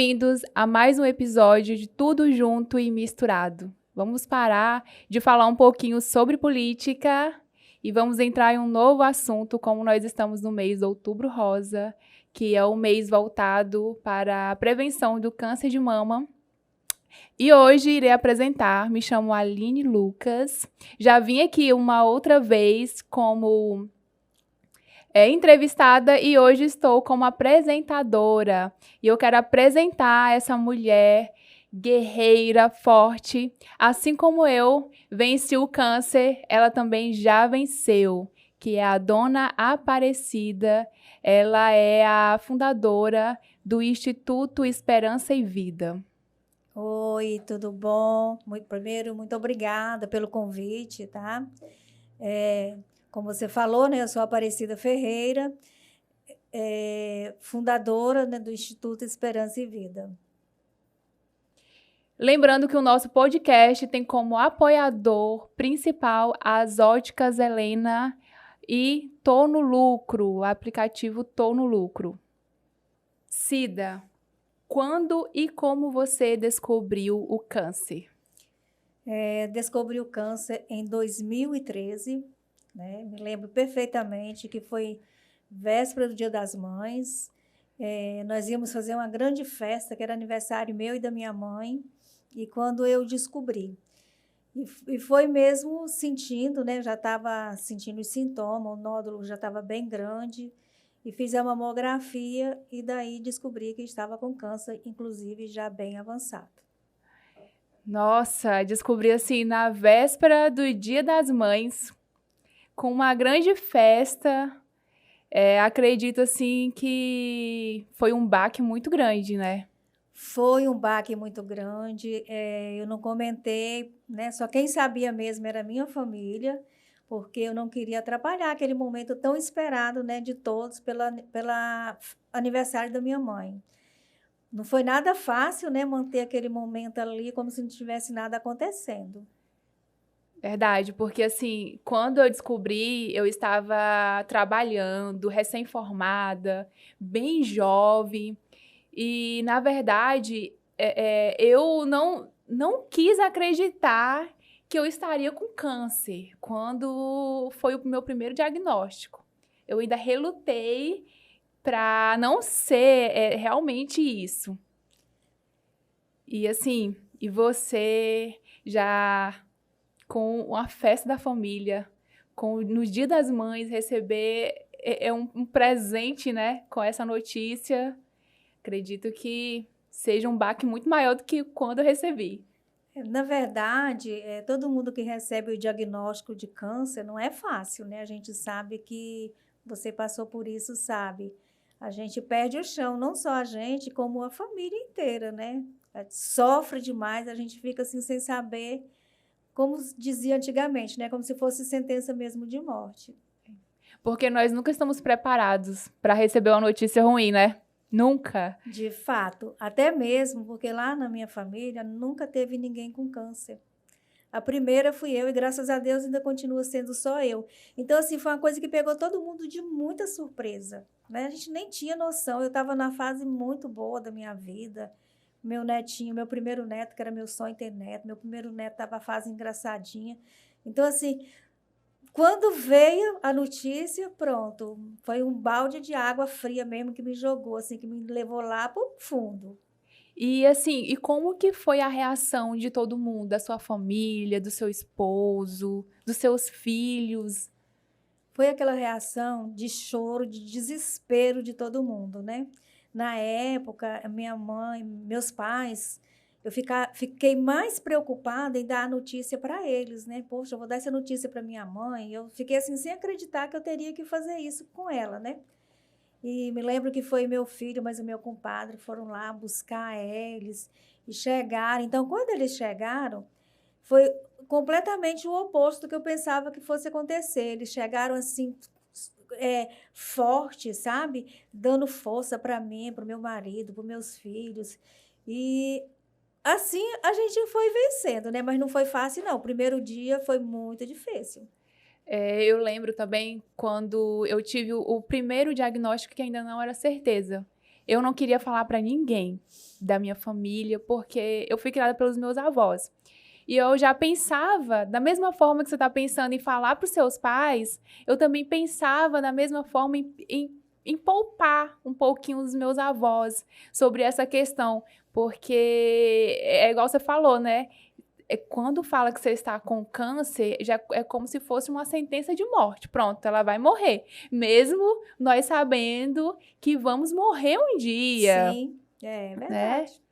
Bem-vindos a mais um episódio de Tudo Junto e Misturado. Vamos parar de falar um pouquinho sobre política e vamos entrar em um novo assunto, como nós estamos no mês de Outubro Rosa, que é o mês voltado para a prevenção do câncer de mama. E hoje irei apresentar, me chamo Aline Lucas, já vim aqui uma outra vez como entrevistada e hoje estou como apresentadora. E eu quero apresentar essa mulher guerreira, forte. Assim como eu venci o câncer, ela também já venceu, que é a Dona Aparecida. Ela é a fundadora do Instituto Esperança e Vida. Oi, tudo bom? Primeiro, muito obrigada pelo convite, tá? Como você falou, né, eu sou Aparecida Ferreira, fundadora, né, do Instituto Esperança e Vida. Lembrando que o nosso podcast tem como apoiador principal as Óticas Helena e Tô no Lucro, o aplicativo Tô no Lucro. Cida, quando e como você descobriu o câncer? Descobri o câncer em 2013, né? Me lembro perfeitamente que foi véspera do Dia das Mães. Nós íamos fazer uma grande festa, que era aniversário meu e da minha mãe, e quando eu descobri. E foi mesmo sentindo, né? Já estava sentindo os sintomas, o nódulo já estava bem grande. E fiz a mamografia e daí descobri que estava com câncer, inclusive já bem avançado. Nossa, descobri assim na véspera do Dia das Mães, com uma grande festa. Acredito assim que foi um baque muito grande, né? Foi um baque muito grande, eu não comentei, né? Só quem sabia mesmo era a minha família, porque eu não queria atrapalhar aquele momento tão esperado, né, de todos pela aniversário da minha mãe. Não foi nada fácil, né, manter aquele momento ali como se não tivesse nada acontecendo. Verdade, porque assim, quando eu descobri, eu estava trabalhando, recém-formada, bem jovem, e na verdade, eu não quis acreditar que eu estaria com câncer quando foi o meu primeiro diagnóstico. Eu ainda relutei para não ser realmente isso. E assim, e você já com a festa da família, no Dia das Mães, receber um presente, né, com essa notícia, acredito que seja um baque muito maior do que quando eu recebi. Na verdade, todo mundo que recebe o diagnóstico de câncer não é fácil, né? A gente sabe que você passou por isso, sabe? A gente perde o chão, não só a gente, como a família inteira, né? Sofre demais, a gente fica assim sem saber, como dizia antigamente, né? Como se fosse sentença mesmo de morte. Porque nós nunca estamos preparados para receber uma notícia ruim, né? Nunca. De fato, até mesmo porque lá na minha família nunca teve ninguém com câncer. A primeira fui eu e, graças a Deus, ainda continua sendo só eu. Então, assim, foi uma coisa que pegou todo mundo de muita surpresa, né? A gente nem tinha noção. Eu estava na fase muito boa da minha vida. Meu netinho, meu primeiro neto, que era meu sonho ter neto, meu primeiro neto estava a fase engraçadinha. Então, assim, quando veio a notícia, pronto, foi um balde de água fria mesmo que me jogou, assim, que me levou lá para o fundo. E assim, e como que foi a reação de todo mundo, da sua família, do seu esposo, dos seus filhos? Foi aquela reação de choro, de desespero de todo mundo, né? Na época, a minha mãe, meus pais, fiquei mais preocupada em dar a notícia para eles, né? Poxa, eu vou dar essa notícia para minha mãe. Eu fiquei assim, sem acreditar que eu teria que fazer isso com ela, né? E me lembro que foi meu filho, mas o meu compadre foram lá buscar eles e chegaram. Então, quando eles chegaram, foi completamente o oposto do que eu pensava que fosse acontecer. Eles chegaram assim, forte, sabe? Dando força para mim, para o meu marido, para os meus filhos. E assim a gente foi vencendo, né? Mas não foi fácil, não. O primeiro dia foi muito difícil. Eu lembro também quando eu tive o primeiro diagnóstico que ainda não era certeza. eu não queria falar para ninguém da minha família, porque eu fui criada pelos meus avós. E eu já pensava, da mesma forma que você está pensando em falar para os seus pais, eu também pensava da mesma forma em poupar um pouquinho os meus avós sobre essa questão, porque é igual você falou, né? Quando fala que você está com câncer, já é como se fosse uma sentença de morte. Pronto, ela vai morrer. Mesmo nós sabendo que vamos morrer um dia, Sim, é né? verdade.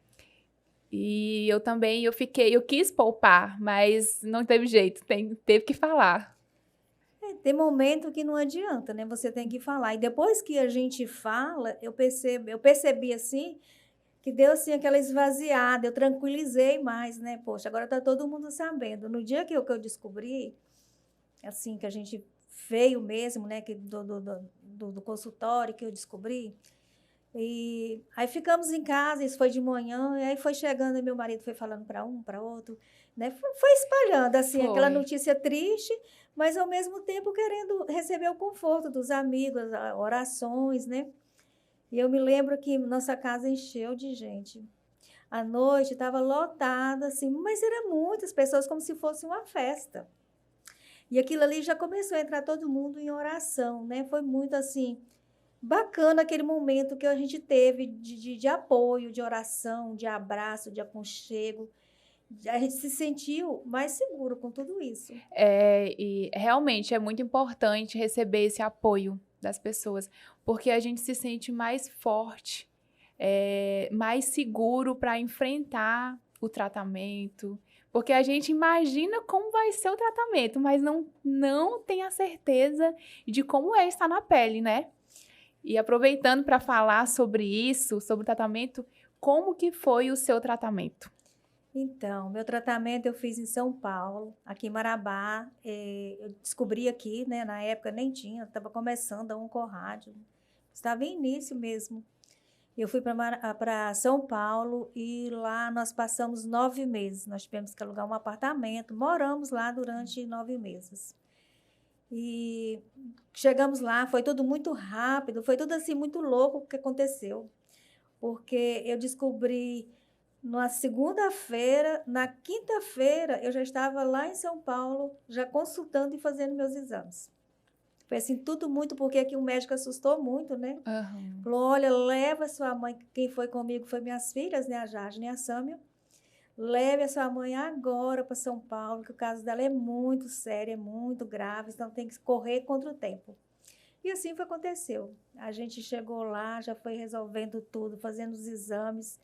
E eu também, eu quis poupar, mas não teve jeito, teve que falar. Tem momento que não adianta, né? Você tem que falar. E depois que a gente fala, eu percebi assim, que deu assim aquela esvaziada, eu tranquilizei mais, né? Poxa, agora tá todo mundo sabendo. No dia que eu descobri, assim, que a gente veio mesmo, né? Que do consultório que eu descobri. E aí ficamos em casa, isso foi de manhã, e aí foi chegando, e meu marido foi falando para um, para outro, né? Foi espalhando, assim, aquela Foi. notícia triste, mas ao mesmo tempo querendo receber o conforto dos amigos, orações, né? E eu me lembro que nossa casa encheu de gente. À noite estava lotada, assim, mas eram muitas pessoas, como se fosse uma festa. E aquilo ali já começou a entrar todo mundo em oração, né? Foi muito assim bacana aquele momento que a gente teve de apoio, de oração, de abraço, de aconchego. A gente se sentiu mais seguro com tudo isso. E realmente é muito importante receber esse apoio das pessoas, porque a gente se sente mais forte, mais seguro para enfrentar o tratamento, porque a gente imagina como vai ser o tratamento, mas não tem a certeza de como é estar na pele, né? E aproveitando para falar sobre isso, sobre o tratamento, como que foi o seu tratamento? Então, meu tratamento eu fiz em São Paulo, aqui em Marabá. Eu descobri aqui, né? Na época nem tinha, estava começando a Oncorrádio. Estava em início mesmo. Eu fui para São Paulo e lá nós passamos 9 meses. Nós tivemos que alugar um apartamento, moramos lá durante 9 meses. E chegamos lá, foi tudo muito rápido, foi tudo assim muito louco o que aconteceu. Porque eu descobri na segunda-feira, na quinta-feira eu já estava lá em São Paulo, já consultando e fazendo meus exames. Foi assim tudo muito, porque aqui o médico assustou muito, né? Aham. Falou, olha, leva sua mãe, quem foi comigo foi minhas filhas, né, a Jade e a Sâmia. Leve a sua mãe agora para São Paulo, que o caso dela é muito sério, é muito grave, então tem que correr contra o tempo. E assim foi aconteceu. A gente chegou lá, já foi resolvendo tudo, fazendo os exames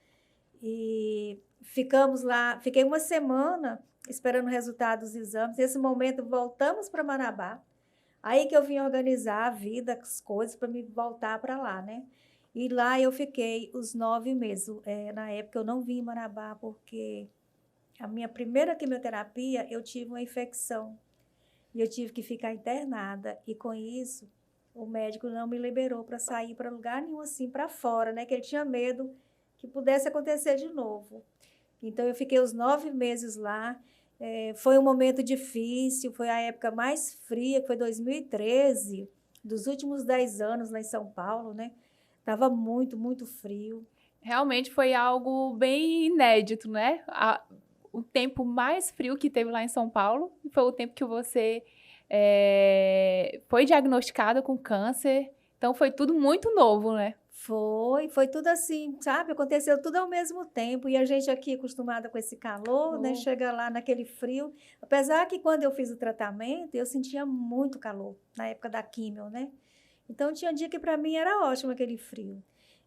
e ficamos lá, fiquei uma semana esperando o resultado dos exames. Nesse momento voltamos para Marabá. Aí que eu vim organizar a vida, as coisas para me voltar para lá, né? E lá eu fiquei os 9 meses. Na época eu não vim em Marabá porque a minha primeira quimioterapia, eu tive uma infecção e eu tive que ficar internada. E com isso, o médico não me liberou para sair para lugar nenhum assim para fora, né? Que ele tinha medo que pudesse acontecer de novo. Então, eu fiquei os 9 meses lá. Foi um momento difícil, foi a época mais fria, que foi 2013, dos últimos 10 anos lá em São Paulo, né? Tava muito, muito frio. Realmente foi algo bem inédito, né? O tempo mais frio que teve lá em São Paulo foi o tempo que você foi diagnosticada com câncer. Então foi tudo muito novo, né? Foi tudo assim, sabe? Aconteceu tudo ao mesmo tempo. E a gente aqui acostumada com esse calor, né? Oh. Chega lá naquele frio. Apesar que quando eu fiz o tratamento, eu sentia muito calor, na época da químio, né? Então tinha dia que para mim era ótimo aquele frio.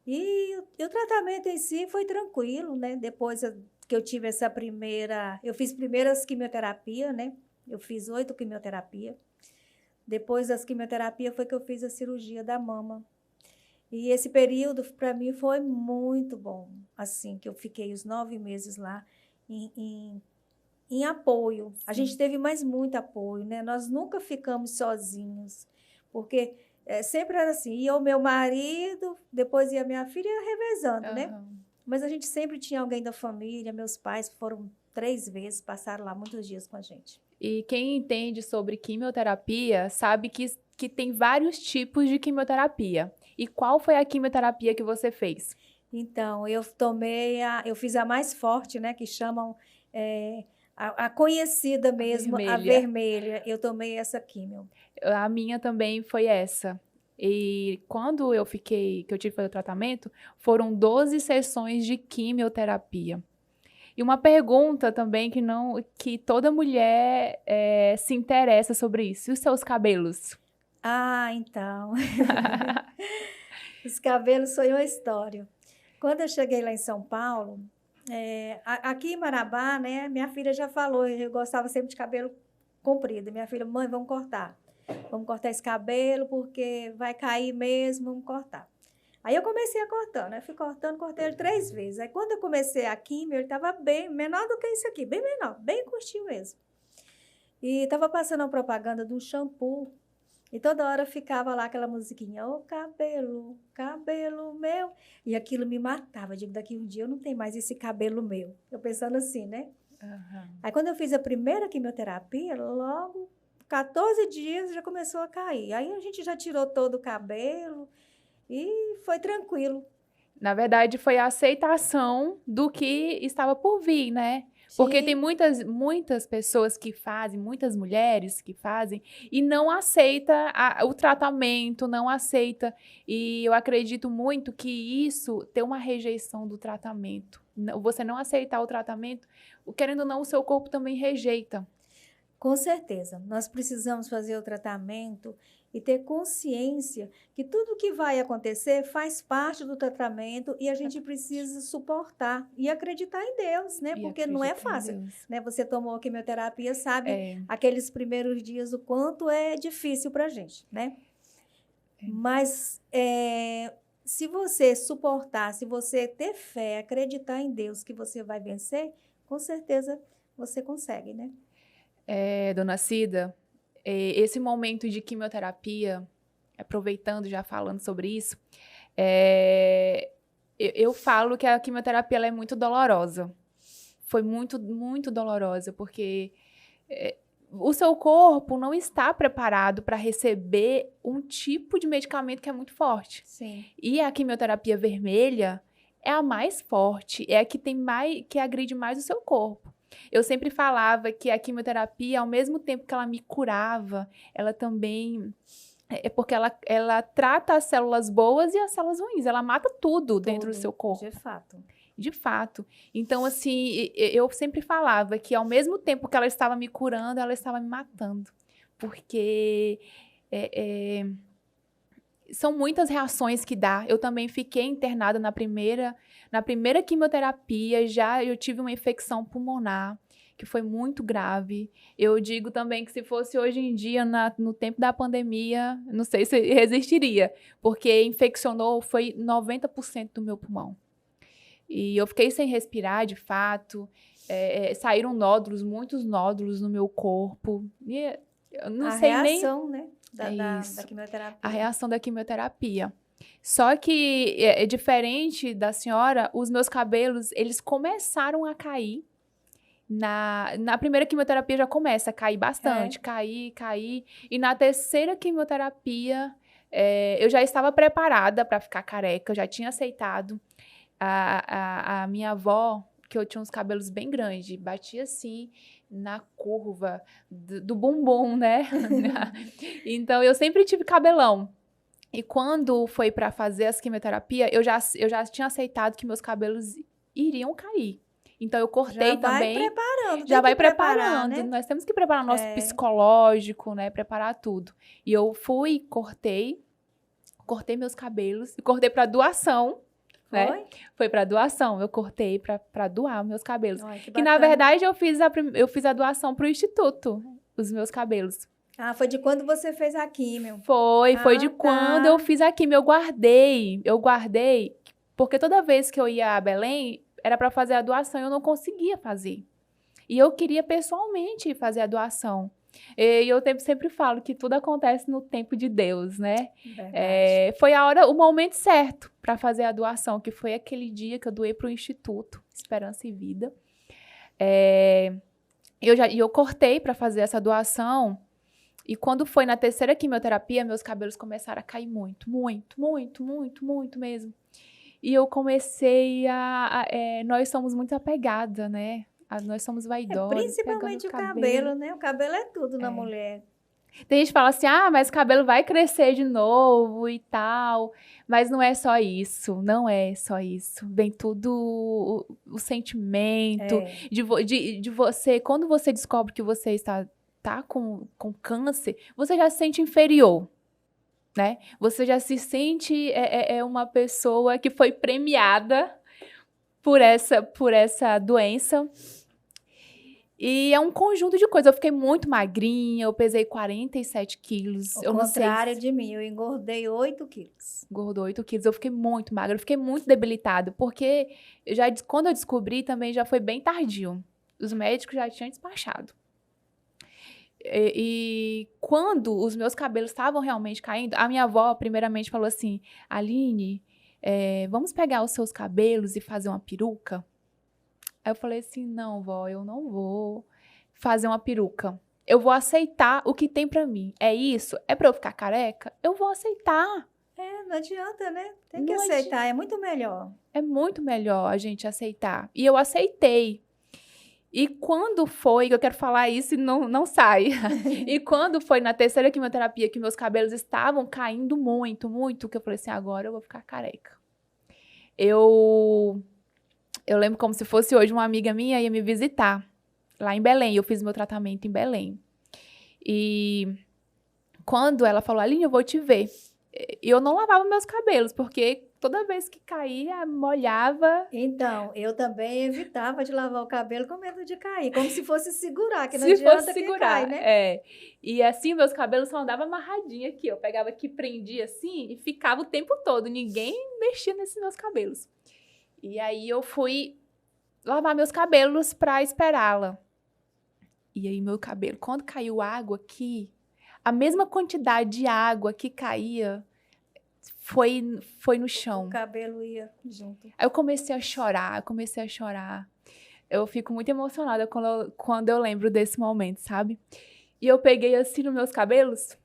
E o tratamento em si foi tranquilo, né? Depois que eu tive essa primeira... Eu fiz primeiras quimioterapia, né? Eu fiz 8 quimioterapia. Depois das quimioterapia foi que eu fiz a cirurgia da mama. E esse período, para mim, foi muito bom. Assim, que eu fiquei os 9 meses lá em apoio. A gente teve mais muito apoio, né? Nós nunca ficamos sozinhos, porque sempre era assim, ia o meu marido, depois ia a minha filha, ia revezando, né? Aham. Mas a gente sempre tinha alguém da família, meus pais foram 3 vezes, passaram lá muitos dias com a gente. E quem entende sobre quimioterapia sabe que tem vários tipos de quimioterapia. E qual foi a quimioterapia que você fez? Então, eu fiz a mais forte, né, que chamam a conhecida mesmo, a vermelha. Eu tomei essa químio. A minha também foi essa. E quando eu tive que fazer o tratamento, foram 12 sessões de quimioterapia. E uma pergunta também que toda mulher se interessa sobre isso. E os seus cabelos? Ah, então. Os cabelos foi uma história. Quando eu cheguei lá em São Paulo, aqui em Marabá, né, minha filha já falou, eu gostava sempre de cabelo comprido. Minha filha, mãe, vamos cortar. Vamos cortar esse cabelo porque vai cair mesmo, vamos cortar. Aí eu comecei a cortando, né? Fui cortando, cortei ele 3 vezes. Aí quando eu comecei a químio, ele estava bem menor do que isso aqui, bem menor, bem curtinho mesmo. E estava passando uma propaganda de um shampoo. E toda hora ficava lá aquela musiquinha, ô cabelo, cabelo meu. E aquilo me matava. Eu digo, daqui um dia eu não tenho mais esse cabelo meu. Eu pensando assim, né? Uhum. Aí quando eu fiz a primeira quimioterapia, logo 14 dias já começou a cair. Aí a gente já tirou todo o cabelo e foi tranquilo. Na verdade, foi a aceitação do que estava por vir, né? Porque Sim. tem muitas pessoas que fazem, muitas mulheres que fazem, e não aceita o tratamento, não aceita. E eu acredito muito que isso tem uma rejeição do tratamento. Você não aceitar o tratamento, querendo ou não, o seu corpo também rejeita. Com certeza, nós precisamos fazer o tratamento e ter consciência que tudo que vai acontecer faz parte do tratamento e a gente precisa suportar e acreditar em Deus, né? Porque não é fácil, né? Você tomou a quimioterapia, sabe aqueles primeiros dias o quanto é difícil para a gente, né? Mas se você suportar, se você ter fé, acreditar em Deus que você vai vencer, com certeza você consegue, né? Dona Cida, esse momento de quimioterapia, aproveitando, já falando sobre isso, eu falo que a quimioterapia ela é muito dolorosa. Foi muito, muito dolorosa, porque o seu corpo não está preparado para receber um tipo de medicamento que é muito forte. Sim. E a quimioterapia vermelha é a mais forte, é a que que agride mais o seu corpo. Eu sempre falava que a quimioterapia, ao mesmo tempo que ela me curava, ela também... porque ela trata as células boas e as células ruins. Ela mata tudo dentro do seu corpo. De fato. De fato. Então, assim, eu sempre falava que ao mesmo tempo que ela estava me curando, ela estava me matando. Porque são muitas reações que dá. Eu também fiquei internada na primeira quimioterapia, eu tive uma infecção pulmonar, que foi muito grave. Eu digo também que se fosse hoje em dia, no tempo da pandemia, não sei se resistiria, porque infeccionou, foi 90% do meu pulmão. E eu fiquei sem respirar, de fato. Saíram nódulos, muitos nódulos no meu corpo. E eu não sei nem... A reação, né? Da quimioterapia. A reação da quimioterapia. Só que, diferente da senhora, os meus cabelos, eles começaram a cair. Na primeira quimioterapia já começa a cair bastante. Cair. E na terceira quimioterapia, eu já estava preparada para ficar careca. Eu já tinha aceitado. A minha avó, que eu tinha uns cabelos bem grandes, batia assim na curva do bumbum, né? Então, eu sempre tive cabelão. E quando foi para fazer as quimioterapias, eu já tinha aceitado que meus cabelos iriam cair. Então, eu cortei também. Já vai preparando. Né? Nós temos que preparar nosso psicológico, né? Preparar tudo. E eu cortei meus cabelos e cortei para doação. Né? Foi para doação, eu cortei para doar meus cabelos. Ai, que na verdade eu fiz a doação para o instituto, os meus cabelos. Ah, foi de quando você fez a químio? Foi de quando eu fiz a químio. Eu guardei, porque toda vez que eu ia a Belém, era para fazer a doação e eu não conseguia fazer. E eu queria pessoalmente fazer a doação. E eu sempre falo que tudo acontece no tempo de Deus, né? Foi o momento certo para fazer a doação, que foi aquele dia que eu doei para o Instituto Esperança e Vida. Eu cortei para fazer essa doação E quando foi na terceira quimioterapia, meus cabelos começaram a cair muito, muito, muito, muito, muito mesmo. E eu comecei nós somos muito apegadas, né? Nós somos vaidosas, pegando o Principalmente o cabelo, né? O cabelo é tudo na mulher. Tem gente que fala assim, mas o cabelo vai crescer de novo e tal. Mas não é só isso, não é só isso. Vem tudo o sentimento de você. Quando você descobre que você tá com câncer, você já se sente inferior, né? Você já se sente uma pessoa que foi premiada por essa doença. E é um conjunto de coisas. Eu fiquei muito magrinha, eu pesei 47 quilos. Ao contrário de mim, eu engordei 8 quilos. Engordou 8 quilos, eu fiquei muito magra, eu fiquei muito debilitada, porque quando eu descobri também já foi bem tardio. Os médicos já tinham despachado. E quando os meus cabelos estavam realmente caindo, a minha avó primeiramente falou assim, Aline, vamos pegar os seus cabelos e fazer uma peruca? Aí eu falei assim, não, vó, eu não vou fazer uma peruca. Eu vou aceitar o que tem pra mim. É isso? É pra eu ficar careca? Eu vou aceitar. Não adianta, né? Tem que aceitar, é muito melhor. É muito melhor a gente aceitar. E eu aceitei. E quando foi, que eu quero falar isso e não sai. E quando foi na terceira quimioterapia que meus cabelos estavam caindo muito, muito, que eu falei assim, agora eu vou ficar careca. Eu lembro como se fosse hoje, uma amiga minha ia me visitar lá em Belém. Eu fiz meu tratamento em Belém. E quando ela falou, Aline, eu vou te ver. Eu não lavava meus cabelos, porque toda vez que caía, molhava. Então, eu também evitava de lavar o cabelo com medo de cair, como se fosse segurar, que não adianta que cai, né? E assim, meus cabelos só andavam amarradinhos aqui. Eu pegava aqui, prendia assim e ficava o tempo todo. Ninguém mexia nesses meus cabelos. E aí eu fui lavar meus cabelos pra esperá-la. E aí meu cabelo, quando caiu água aqui, a mesma quantidade de água que caía foi no chão. O cabelo ia junto. Aí eu comecei a chorar, Eu fico muito emocionada quando eu lembro desse momento, sabe? E eu peguei assim nos meus cabelos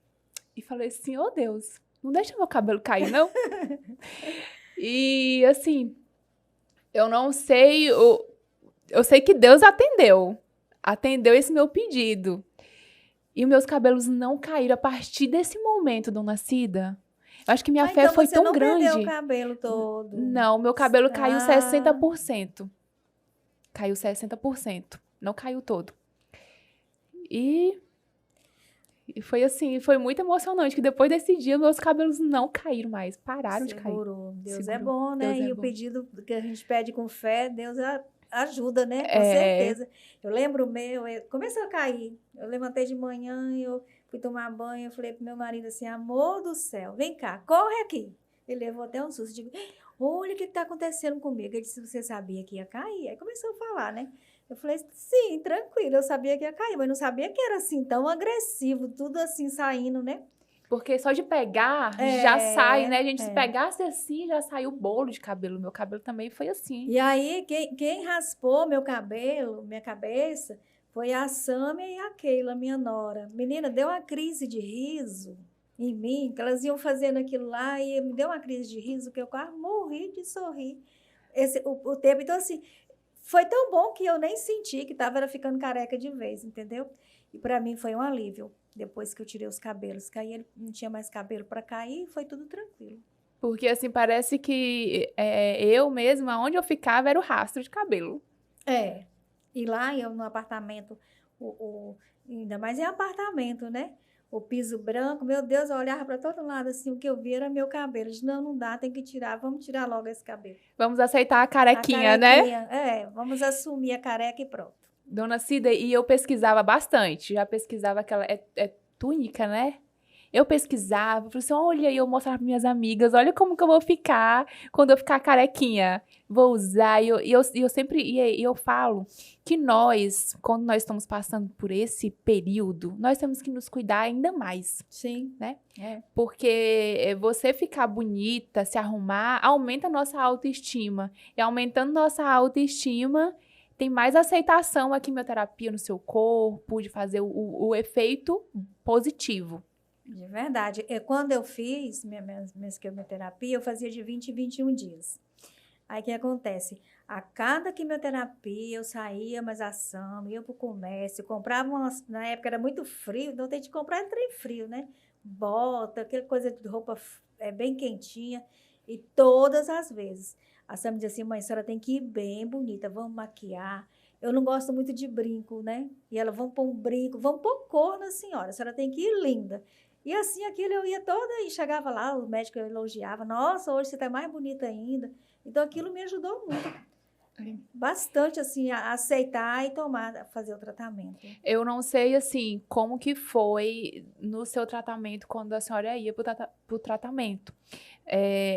e falei assim, oh Deus, não deixa meu cabelo cair, não? E assim, eu não sei, eu sei que Deus atendeu esse meu pedido. E os meus cabelos não caíram a partir desse momento, dona Cida. Eu acho que minha fé foi tão grande. Você não perdeu o cabelo todo? Não, meu cabelo caiu 60%. Caiu 60%. Não caiu todo. E foi assim, foi muito emocionante, que depois desse dia, meus cabelos não caíram mais. Pararam de cair. Deus é bom, né? E o pedido que a gente pede com fé, Deus ajuda, né? Com certeza. Eu lembro o meu, começou a cair. Eu levantei de manhã, eu fui tomar banho, eu falei pro meu marido assim, amor do céu, vem cá, corre aqui. Ele levou até um susto, digo, olha o que está acontecendo comigo. Ele disse, você sabia que ia cair? Aí começou a falar, né? Eu falei, sim, tranquilo, eu sabia que ia cair, mas não sabia que era assim, tão agressivo, tudo assim, saindo, né? Porque só de pegar, já sai, né? A gente se pegasse assim, já saiu o bolo de cabelo. Meu cabelo também foi assim. E aí, quem raspou meu cabelo, minha cabeça, foi a Sâmia e a Keila, minha nora. Menina, deu uma crise de riso em mim, que elas iam fazendo aquilo lá, e me deu uma crise de riso, que eu quase morri de sorrir. O tempo, então assim, foi tão bom que eu nem senti que estava ficando careca de vez, entendeu? E para mim foi um alívio. Depois que eu tirei os cabelos, que aí ele não tinha mais cabelo para cair, foi tudo tranquilo. Porque, assim, parece que eu mesma, onde eu ficava, era o rastro de cabelo. E lá, eu no apartamento, ainda mais em apartamento, né? O piso branco, meu Deus, eu olhava para todo lado, assim, o que eu via era meu cabelo. Eu disse, não dá, tem que tirar, vamos tirar logo esse cabelo. Vamos aceitar a carequinha, né? Vamos assumir a careca e pronto. Dona Cida, e eu pesquisava bastante, já pesquisava aquela, túnica, né? Eu pesquisava, falei assim, olha, eu mostrava para minhas amigas, olha como que eu vou ficar quando eu ficar carequinha. Vou usar, e eu sempre, eu falo que nós, quando nós estamos passando por esse período, nós temos que nos cuidar ainda mais. Sim. Né? Porque você ficar bonita, se arrumar, aumenta a nossa autoestima. E aumentando nossa autoestima, tem mais aceitação a quimioterapia no seu corpo, de fazer o efeito positivo. De verdade. Quando eu fiz minha quimioterapia, eu fazia de 20 em 21 dias. Aí o que acontece? A cada quimioterapia eu saía mais ação, ia para o comércio, comprava na época era muito frio, então tem que comprar trem frio, né? Bota, aquela coisa de roupa bem quentinha. E todas as vezes. A Sam dizia assim, mãe, a senhora tem que ir bem bonita, vamos maquiar. Eu não gosto muito de brinco, né? E ela, vamos pôr um brinco, vamos pôr cor na senhora, a senhora tem que ir linda. E assim, aquilo eu ia toda e chegava lá, o médico elogiava, nossa, hoje você está mais bonita ainda. Então, aquilo me ajudou muito, bastante, assim, a aceitar e fazer o tratamento. Eu não sei, assim, como que foi no seu tratamento quando a senhora ia para o tratamento.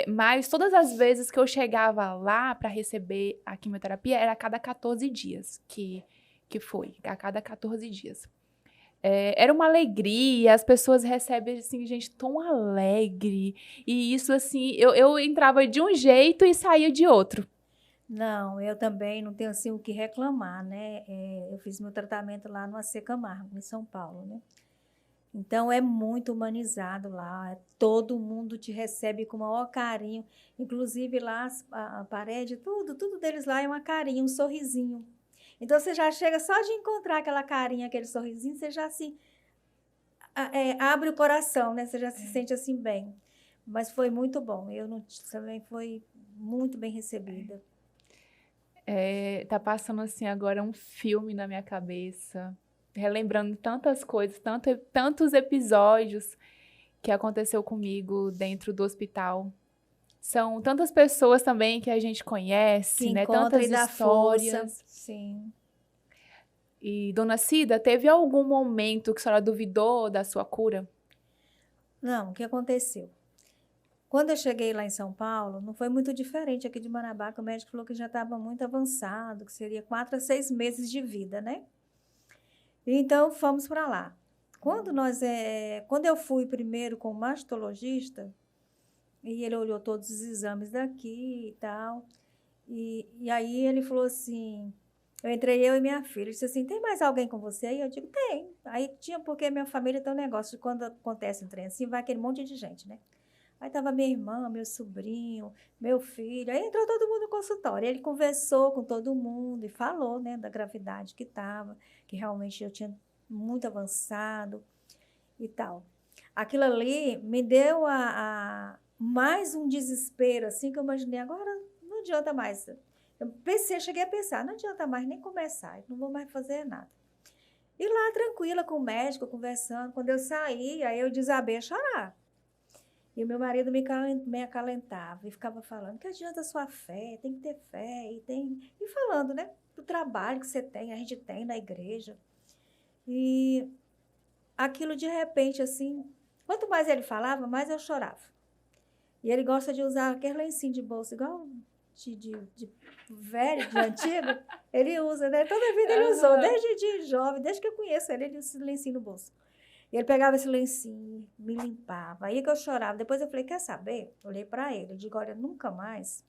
Mas todas as vezes que eu chegava lá para receber a quimioterapia, era a cada 14 dias que foi, a cada 14 dias. Era uma alegria, as pessoas recebem, assim, gente tão alegre. E isso, assim, eu entrava de um jeito e saía de outro. Não, eu também não tenho, assim, o que reclamar, né? Eu fiz meu tratamento lá no AC Camargo, em São Paulo, né? Então, é muito humanizado lá, todo mundo te recebe com o maior carinho. Inclusive, lá, a parede, tudo deles lá é uma carinha, um sorrisinho. Então, você já chega só de encontrar aquela carinha, aquele sorrisinho, você já se abre o coração, né? Você já se sente assim bem. Mas foi muito bom. Também foi muito bem recebida. Tá passando, assim, agora um filme na minha cabeça, relembrando tantas coisas, tantos episódios que aconteceu comigo dentro do hospital. São tantas pessoas também que a gente conhece, Que né? encontra Tantas e dá histórias. força. Sim. E, dona Cida, teve algum momento que a senhora duvidou da sua cura? Não, o que aconteceu? Quando eu cheguei lá em São Paulo, não foi muito diferente aqui de Marabá, que o médico falou que já estava muito avançado, que seria 4 a 6 meses de vida, né? Então, fomos para lá. Quando eu fui primeiro com o mastologista, e ele olhou todos os exames daqui e tal, e aí ele falou assim, eu e minha filha, ele disse assim, tem mais alguém com você aí? Eu digo, tem. Aí tinha, porque minha família tem um negócio, de quando acontece um trem assim, vai aquele monte de gente, né? Aí tava minha irmã, meu sobrinho, meu filho, aí entrou todo mundo no consultório, ele conversou com todo mundo e falou, né, da gravidade que estava, que realmente eu tinha muito avançado e tal. Aquilo ali me deu mais um desespero, assim, que eu imaginei, agora não adianta mais. Cheguei a pensar, não adianta mais nem começar, não vou mais fazer nada. E lá, tranquila, com o médico, conversando, quando eu saí, aí eu desabei a chorar. E o meu marido me acalentava e ficava falando que adianta a sua fé, tem que ter fé, e falando, né, do trabalho que você tem, a gente tem na igreja. E aquilo de repente, assim, quanto mais ele falava, mais eu chorava. E ele gosta de usar aquele lencinho de bolsa, igual de velho, de antigo, ele usa, né? Toda a vida ele usou, desde de jovem, desde que eu conheço ele usa esse lencinho no bolso. E ele pegava esse lencinho, me limpava, aí que eu chorava. Depois eu falei, quer saber? Olhei para ele, eu digo, olha, nunca mais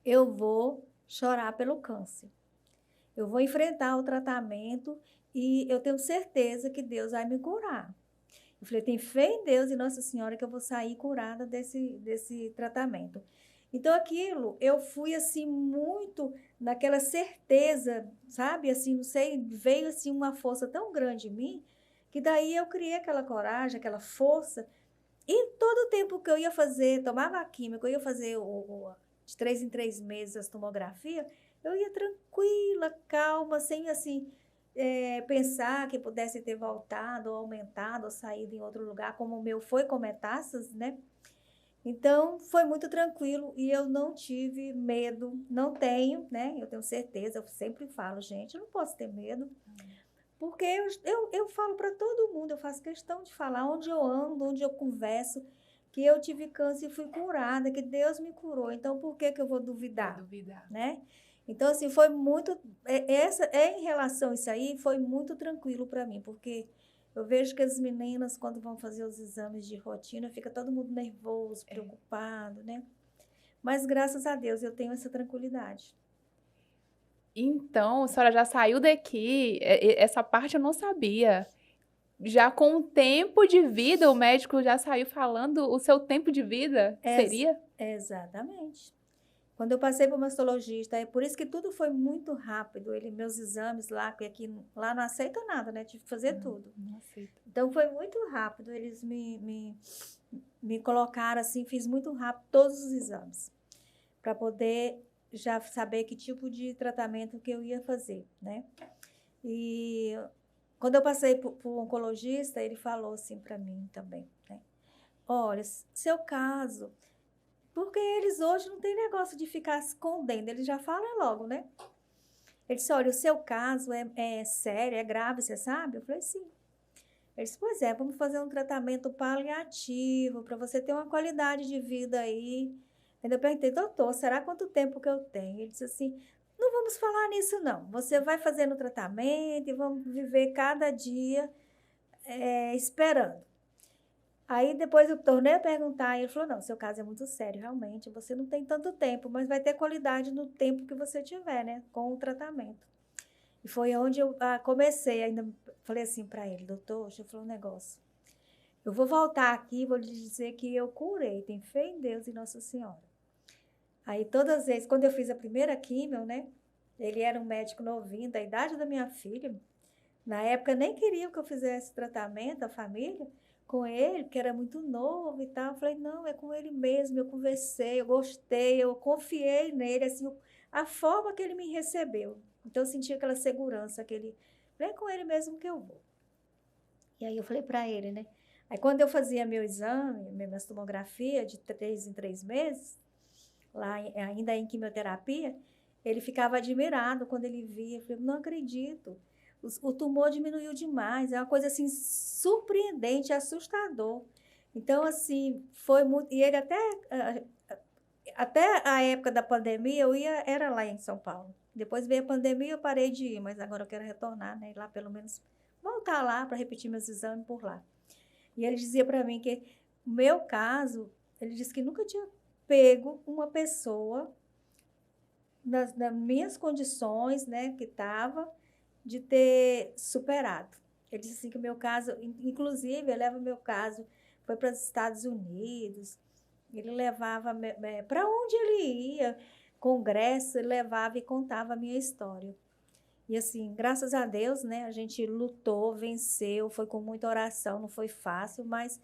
eu vou chorar pelo câncer. Eu vou enfrentar o tratamento e eu tenho certeza que Deus vai me curar. Eu falei, tem fé em Deus e Nossa Senhora que eu vou sair curada desse tratamento. Então, aquilo, eu fui, assim, muito naquela certeza, sabe? Assim, não sei, veio, assim, uma força tão grande em mim, que daí eu criei aquela coragem, aquela força. E todo o tempo que eu ia fazer, tomava a química, eu ia fazer de 3 em 3 meses as tomografias, eu ia tranquila, calma, sem, assim, pensar que pudesse ter voltado, ou aumentado, ou saído em outro lugar, como o meu foi com metástases, né? Então, foi muito tranquilo e eu não tive medo, não tenho, né? Eu tenho certeza, eu sempre falo, gente, eu não posso ter medo, porque eu falo para todo mundo, eu faço questão de falar onde eu ando, onde eu converso, que eu tive câncer e fui curada, que Deus me curou, então por que eu vou duvidar? Vou duvidar. Né? Então, assim, foi muito, em relação a isso aí, foi muito tranquilo para mim, porque eu vejo que as meninas, quando vão fazer os exames de rotina, fica todo mundo nervoso, preocupado, né? Mas, graças a Deus, eu tenho essa tranquilidade. Então, a senhora já saiu daqui, essa parte eu não sabia. já com o tempo de vida, o médico já saiu falando o seu tempo de vida, seria? Exatamente. Quando eu passei para o mastologista, é por isso que tudo foi muito rápido. Meus exames lá, que aqui lá não aceita nada, né? Tive que fazer tudo. Não aceito. Então foi muito rápido. Eles me colocaram assim, fiz muito rápido todos os exames, para poder já saber que tipo de tratamento que eu ia fazer, né? E quando eu passei para o oncologista, ele falou assim para mim também, né? Olha, seu caso, porque eles hoje não tem negócio de ficar escondendo, eles já falam logo, né? Ele disse, olha, o seu caso é sério, é grave, você sabe? Eu falei, sim. Ele disse, pois é, vamos fazer um tratamento paliativo para você ter uma qualidade de vida aí. Ainda perguntei, doutor, será quanto tempo que eu tenho? Ele disse assim, não vamos falar nisso não, você vai fazendo o tratamento e vamos viver cada dia esperando. Aí depois eu tornei a perguntar e ele falou, não, seu caso é muito sério, realmente, você não tem tanto tempo, mas vai ter qualidade no tempo que você tiver, né, com o tratamento. E foi onde eu comecei, ainda falei assim para ele, doutor, deixa eu falar um negócio. Eu vou voltar aqui e vou lhe dizer que eu curei, tem fé em Deus e Nossa Senhora. Aí todas as vezes, quando eu fiz a primeira químio, né, ele era um médico novinho, da idade da minha filha, na época nem queriam que eu fizesse tratamento, a família, com ele, porque era muito novo e tal. Eu falei, não, é com ele mesmo, eu conversei, eu gostei, eu confiei nele, assim, a forma que ele me recebeu. Então, eu senti aquela segurança, é com ele mesmo que eu vou. E aí, eu falei para ele, né? Aí, quando eu fazia meu exame, minha mastomografia, de 3 em 3 meses, lá ainda em quimioterapia, ele ficava admirado quando ele via. Eu falei, não acredito. O tumor diminuiu demais, é uma coisa assim surpreendente, assustador. Então, assim, foi muito. E ele até a época da pandemia, era lá em São Paulo. Depois veio a pandemia, eu parei de ir, mas agora eu quero retornar, né? Lá pelo menos voltar lá para repetir meus exames por lá. E ele dizia para mim que o meu caso, ele disse que nunca tinha pego uma pessoa nas minhas condições, né, que estava, de ter superado. Ele disse assim que o meu caso, inclusive, ele leva o meu caso, foi para os Estados Unidos, ele levava para onde ele ia, congresso, ele levava e contava a minha história. E assim, graças a Deus, né, a gente lutou, venceu, foi com muita oração, não foi fácil, mas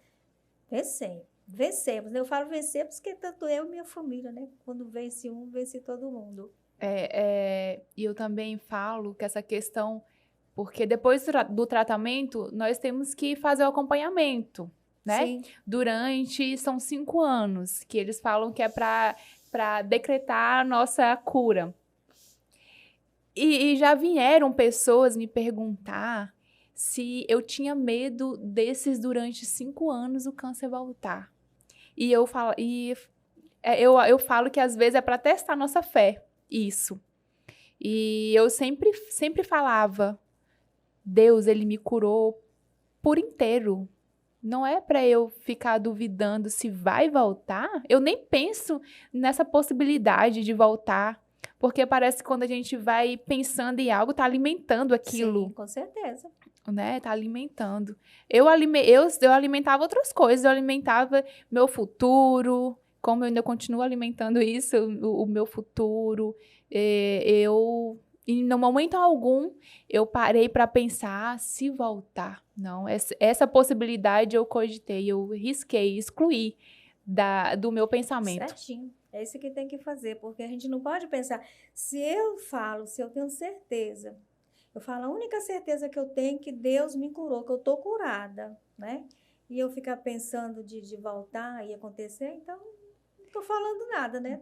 vencemos, né? Eu falo vencemos porque tanto eu e minha família, né? Quando vence um, vence todo mundo. E eu também falo que essa questão, porque depois do tratamento, nós temos que fazer o acompanhamento, né? Sim. São 5 anos, que eles falam que é para decretar a nossa cura. E já vieram pessoas me perguntar se eu tinha medo desses durante 5 anos o câncer voltar. E eu falo que às vezes é para testar nossa fé, isso. E eu sempre falava, Deus, ele me curou por inteiro. Não é para eu ficar duvidando se vai voltar. Eu nem penso nessa possibilidade de voltar, porque parece que quando a gente vai pensando em algo, tá alimentando aquilo. Sim, com certeza. Né? Tá alimentando. Eu alimentava outras coisas, eu alimentava meu futuro, como eu ainda continuo alimentando isso, o meu futuro. E no momento algum, eu parei para pensar se voltar. Não, essa possibilidade eu cogitei, eu risquei, excluí do meu pensamento. Certinho. É isso que tem que fazer, porque a gente não pode pensar. Se eu tenho certeza, eu falo, a única certeza que eu tenho é que Deus me curou, que eu estou curada, né? E eu ficar pensando de voltar e acontecer, então não estou falando nada, né?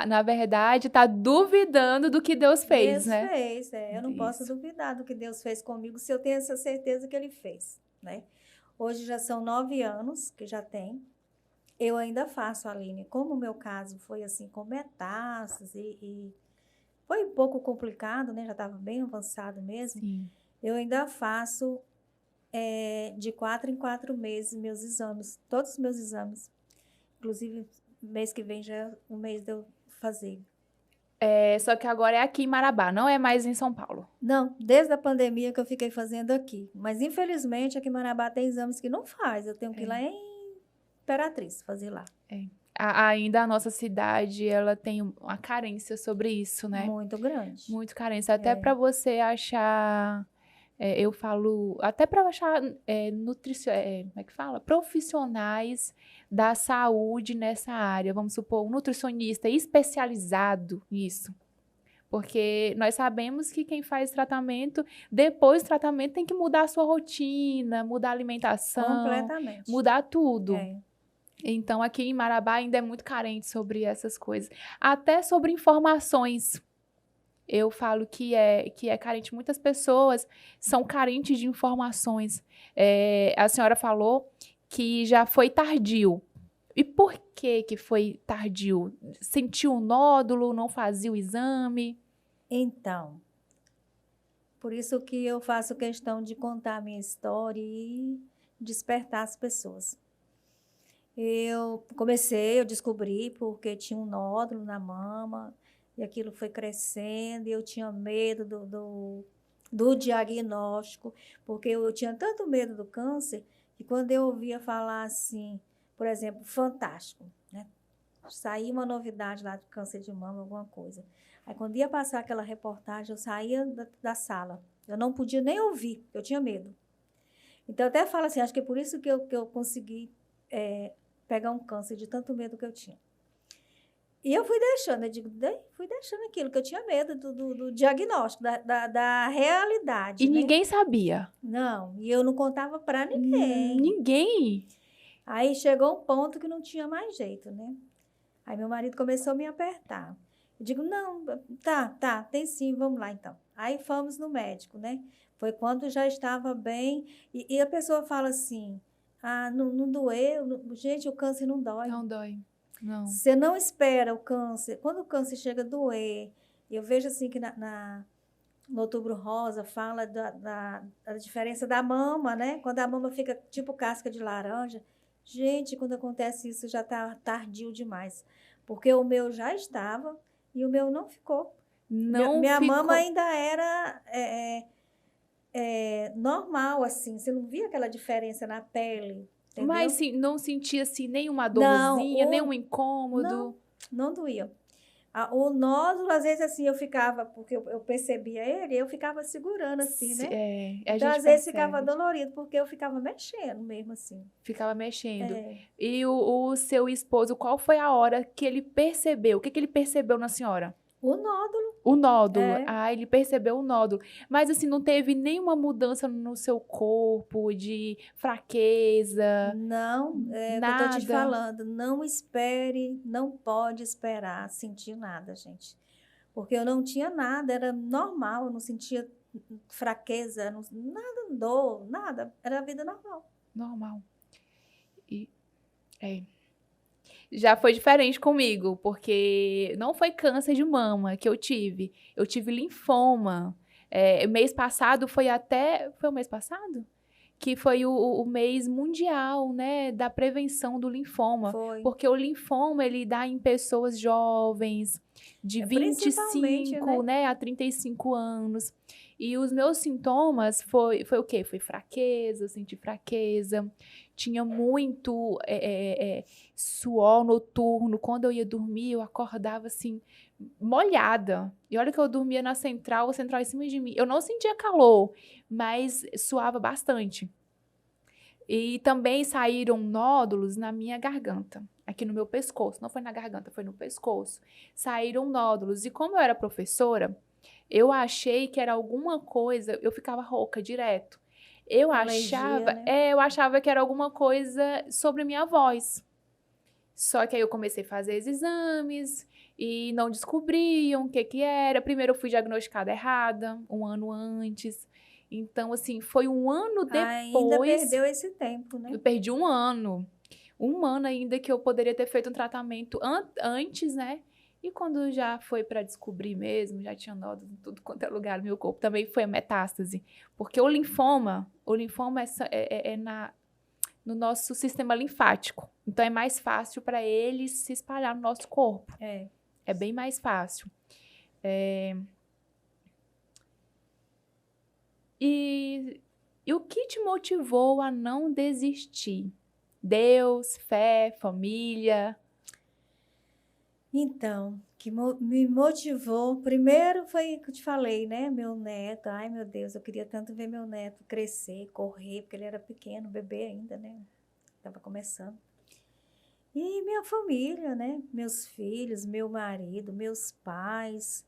Na verdade, tá duvidando do que Deus fez, Deus né? fez, eu não posso duvidar do que Deus fez comigo se eu tenho essa certeza que Ele fez, né? Hoje já são 9 anos que já tem. Eu ainda faço, Aline, como o meu caso foi assim, com metástases e foi um pouco complicado, né? Já estava bem avançado mesmo. Sim. Eu ainda faço de 4 em 4 meses meus exames, todos os meus exames. Inclusive, mês que vem já é um mês de eu fazer. Só que agora é aqui em Marabá, não é mais em São Paulo. Não, desde a pandemia que eu fiquei fazendo aqui. Mas, infelizmente, aqui em Marabá tem exames que não faz. Eu tenho que ir lá em Imperatriz fazer lá. Ainda a nossa cidade, ela tem uma carência sobre isso, né? Muito grande. Muito carência. Até para você achar, eu falo, até para achar como é que fala? Profissionais da saúde nessa área. Vamos supor, um nutricionista especializado nisso. Porque nós sabemos que quem faz tratamento, depois do tratamento, tem que mudar a sua rotina, mudar a alimentação. Completamente. Mudar tudo. Então, aqui em Marabá ainda é muito carente sobre essas coisas. Até sobre informações. Eu falo que é carente. Muitas pessoas são carentes de informações. A senhora falou que já foi tardio. E por que foi tardio? Sentiu um nódulo, não fazia o exame? Então, por isso que eu faço questão de contar a minha história e despertar as pessoas. Eu descobri porque tinha um nódulo na mama e aquilo foi crescendo e eu tinha medo do diagnóstico, porque eu tinha tanto medo do câncer que quando eu ouvia falar assim, por exemplo, fantástico, né? Saía uma novidade lá do câncer de mama, alguma coisa. Aí quando ia passar aquela reportagem, eu saía da sala. Eu não podia nem ouvir, eu tinha medo. Então eu até falo assim, acho que é por isso que eu consegui pegar um câncer de tanto medo que eu tinha. E eu fui deixando, fui deixando aquilo, que eu tinha medo do diagnóstico, da realidade. E né? ninguém sabia? Não, e eu não contava para ninguém. Ninguém? Aí chegou um ponto que não tinha mais jeito, né? Aí meu marido começou a me apertar. Eu digo, não, tá, tem sim, vamos lá então. Aí fomos no médico, né? Foi quando já estava bem, e a pessoa fala assim, não doeu, gente, o câncer não dói. Não dói, não. Você não espera o câncer, quando o câncer chega a doer, eu vejo assim que no Outubro Rosa fala da diferença da mama, né? Quando a mama fica tipo casca de laranja. Gente, quando acontece isso já está tardio demais. Porque o meu já estava e o meu não ficou. Minha mama ainda era normal, assim. Você não via aquela diferença na pele, entendeu? Mas não sentia assim, nenhuma dorzinha, nenhum incômodo? Não doía. O nódulo, às vezes, assim, eu ficava, porque eu percebia ele, eu ficava segurando, assim, né? Então, às vezes, ficava dolorido, porque eu ficava mexendo mesmo, assim. Ficava mexendo. E o seu esposo, qual foi a hora que ele percebeu? O que ele percebeu na senhora? O nódulo. O nódulo. Ele percebeu o nódulo. Mas, assim, não teve nenhuma mudança no seu corpo, de fraqueza? Não, nada. Eu tô te falando. Não espere, não pode esperar sentir nada, gente. Porque eu não tinha nada, era normal, eu não sentia fraqueza, nada, dor, nada. Era a vida normal. Normal. Já foi diferente comigo, porque não foi câncer de mama que eu tive. Eu tive linfoma. Mês passado foi o mês passado? Que foi o mês mundial, né, da prevenção do linfoma. Foi. Porque o linfoma, ele dá em pessoas jovens, de 25, né, a 35 anos. E os meus sintomas foi o quê? Foi fraqueza, eu senti fraqueza. Tinha muito suor noturno. Quando eu ia dormir, eu acordava assim, molhada. E olha que eu dormia na central, a central em cima de mim. Eu não sentia calor, mas suava bastante. E também saíram nódulos na minha garganta, aqui no meu pescoço. Não foi na garganta, foi no pescoço. Saíram nódulos. E como eu era professora, eu achei que era alguma coisa, eu ficava rouca direto. Eu achava que era alguma coisa sobre minha voz. Só que aí eu comecei a fazer os exames e não descobriam o que era. Primeiro eu fui diagnosticada errada, 1 ano antes. Então, assim, foi 1 ano depois... Ainda perdeu esse tempo, né? Eu perdi 1 ano. 1 ano ainda que eu poderia ter feito um tratamento antes, né? E quando já foi para descobrir mesmo, já tinha nódulo em tudo quanto é lugar no meu corpo, também foi a metástase. Porque o linfoma no nosso sistema linfático. Então, é mais fácil para ele se espalhar no nosso corpo. É bem mais fácil. E o que te motivou a não desistir? Deus, fé, família? Então, me motivou, primeiro foi o que eu te falei, né? Meu neto, ai meu Deus, eu queria tanto ver meu neto crescer, correr, porque ele era pequeno, bebê ainda, né? Estava começando. E minha família, né? Meus filhos, meu marido, meus pais,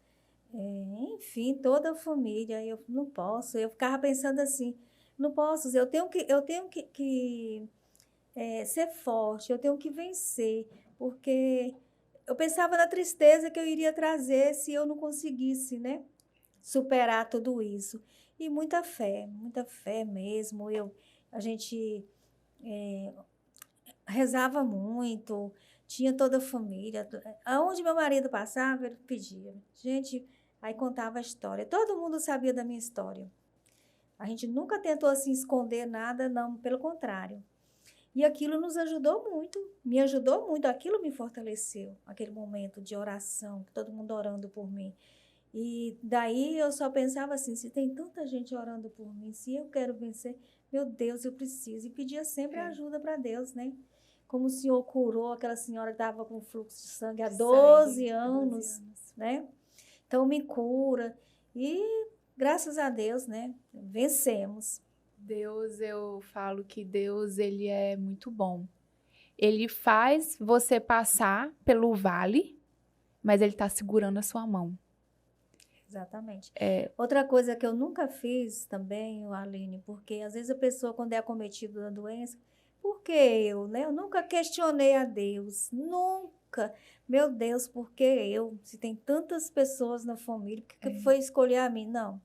enfim, toda a família. Eu não posso, eu ficava pensando assim, não posso, eu tenho que ser forte, eu tenho que vencer, porque eu pensava na tristeza que eu iria trazer se eu não conseguisse, né, superar tudo isso. E muita fé mesmo. A gente rezava muito, tinha toda a família. Aonde meu marido passava, ele pedia. Gente, aí contava a história. Todo mundo sabia da minha história. A gente nunca tentou assim esconder nada, não, pelo contrário. E aquilo nos ajudou muito, me ajudou muito, aquilo me fortaleceu, aquele momento de oração, todo mundo orando por mim. E daí eu só pensava assim, se tem tanta gente orando por mim, se eu quero vencer, meu Deus, eu preciso. E pedia sempre ajuda para Deus, né? Como o Senhor curou aquela senhora que estava com fluxo de sangue há 12 anos, né? Então me cura. E graças a Deus, né? Vencemos. Deus, eu falo que Deus, ele é muito bom. Ele faz você passar pelo vale, mas ele tá segurando a sua mão. Exatamente. Outra coisa que eu nunca fiz também, Aline, porque às vezes a pessoa, quando é acometida da doença, por que eu, né? Eu nunca questionei a Deus, nunca. Meu Deus, por que eu? Se tem tantas pessoas na família, por que foi escolher a mim? Não.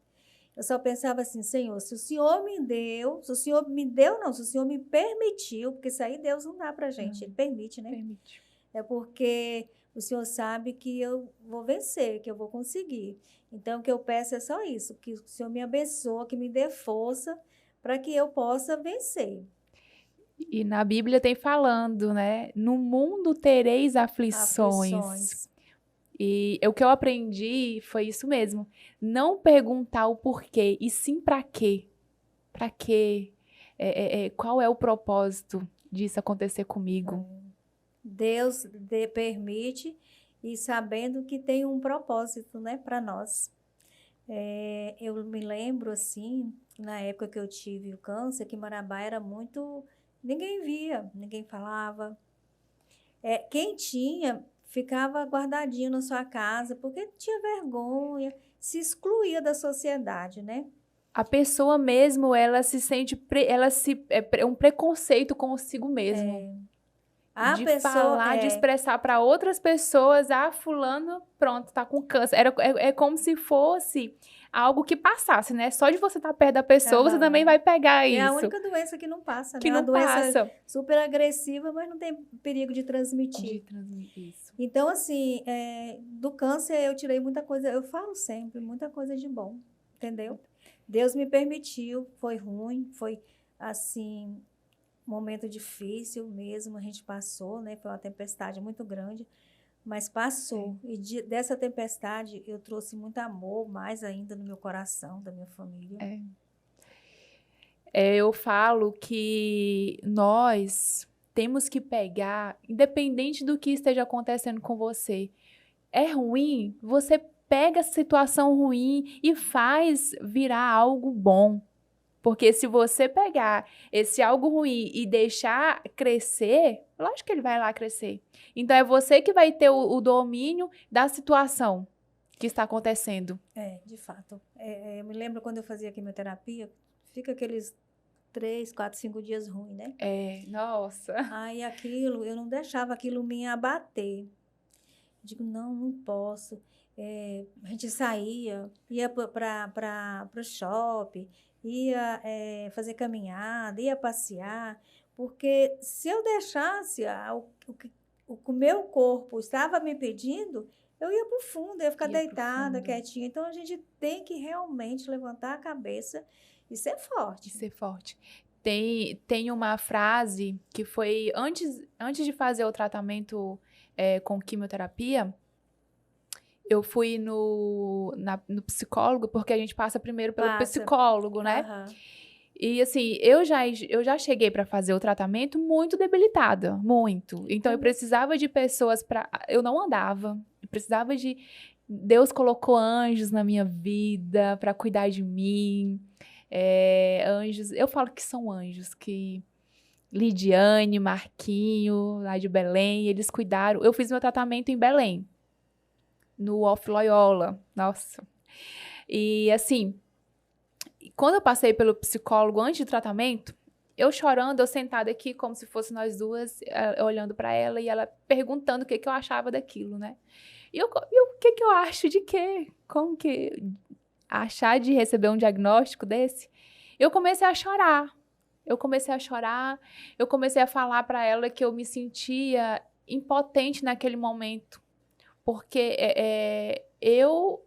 Eu só pensava assim, Senhor, se o Senhor me deu, se o Senhor me deu, não, se o Senhor me permitiu, porque isso aí Deus não dá pra gente, Ele permite, né? Permite. É porque o Senhor sabe que eu vou vencer, que eu vou conseguir. Então, o que eu peço é só isso, que o Senhor me abençoe, que me dê força para que eu possa vencer. E na Bíblia tem falando, né? No mundo tereis aflições. Aflições. E o que eu aprendi foi isso mesmo. Não perguntar o porquê, e sim para quê. Para quê? Qual é o propósito disso acontecer comigo? Deus permite e sabendo que tem um propósito, né, para nós. Eu me lembro, assim, na época que eu tive o câncer, que Marabá era muito... Ninguém via, ninguém falava. Quem tinha, ficava guardadinho na sua casa, porque tinha vergonha, se excluía da sociedade, né? A pessoa mesmo, ela se sente, um preconceito consigo mesmo. A De pessoa... falar, de expressar para outras pessoas, fulano, pronto, tá com câncer. É como se fosse algo que passasse, né? Só de você estar perto da pessoa, você também vai pegar É a isso. única doença que não passa, né? Que É uma não doença passa. super agressiva, mas não tem perigo de transmitir. Isso. Então, assim, do câncer eu tirei muita coisa, eu falo sempre, muita coisa de bom, entendeu? Deus me permitiu, foi ruim, foi, assim, um momento difícil mesmo, a gente passou, né? Foi uma tempestade muito grande, mas passou. E dessa tempestade eu trouxe muito amor, mais ainda no meu coração, da minha família. Eu falo que nós temos que pegar, independente do que esteja acontecendo com você, é ruim, você pega a situação ruim e faz virar algo bom. Porque se você pegar esse algo ruim e deixar crescer, lógico que ele vai lá crescer. Então é você que vai ter o domínio da situação que está acontecendo. De fato. Eu me lembro quando eu fazia quimioterapia, fica aqueles 3, 4, 5 dias ruins, né? Nossa. Aí aquilo, eu não deixava aquilo me abater. Digo, não posso. A gente saía, ia para o shopping, ia fazer caminhada, ia passear, porque se eu deixasse o que o meu corpo estava me pedindo, eu ia para o fundo, eu ia ficar deitada, quietinha. Então, a gente tem que realmente levantar a cabeça e ser forte. E ser forte. Tem uma frase que foi antes de fazer o tratamento com quimioterapia, eu fui no psicólogo, porque a gente passa primeiro pelo Passa. psicólogo, né? Aham. E assim, eu já cheguei para fazer o tratamento muito debilitada, muito. Então eu precisava de pessoas para, eu não andava, eu precisava de, Deus colocou anjos na minha vida para cuidar de mim. Anjos, eu falo que são anjos, que Lidiane, Marquinho, lá de Belém, eles cuidaram. Eu fiz meu tratamento em Belém, no Off Loyola. Nossa. E assim, quando eu passei pelo psicólogo antes do tratamento, eu chorando, eu sentada aqui como se fosse nós duas, olhando para ela e ela perguntando o que eu achava daquilo, né? E o que eu acho de quê? Como que achar de receber um diagnóstico desse? Eu comecei a chorar. Eu comecei a chorar, eu comecei a falar para ela que eu me sentia impotente naquele momento, porque eu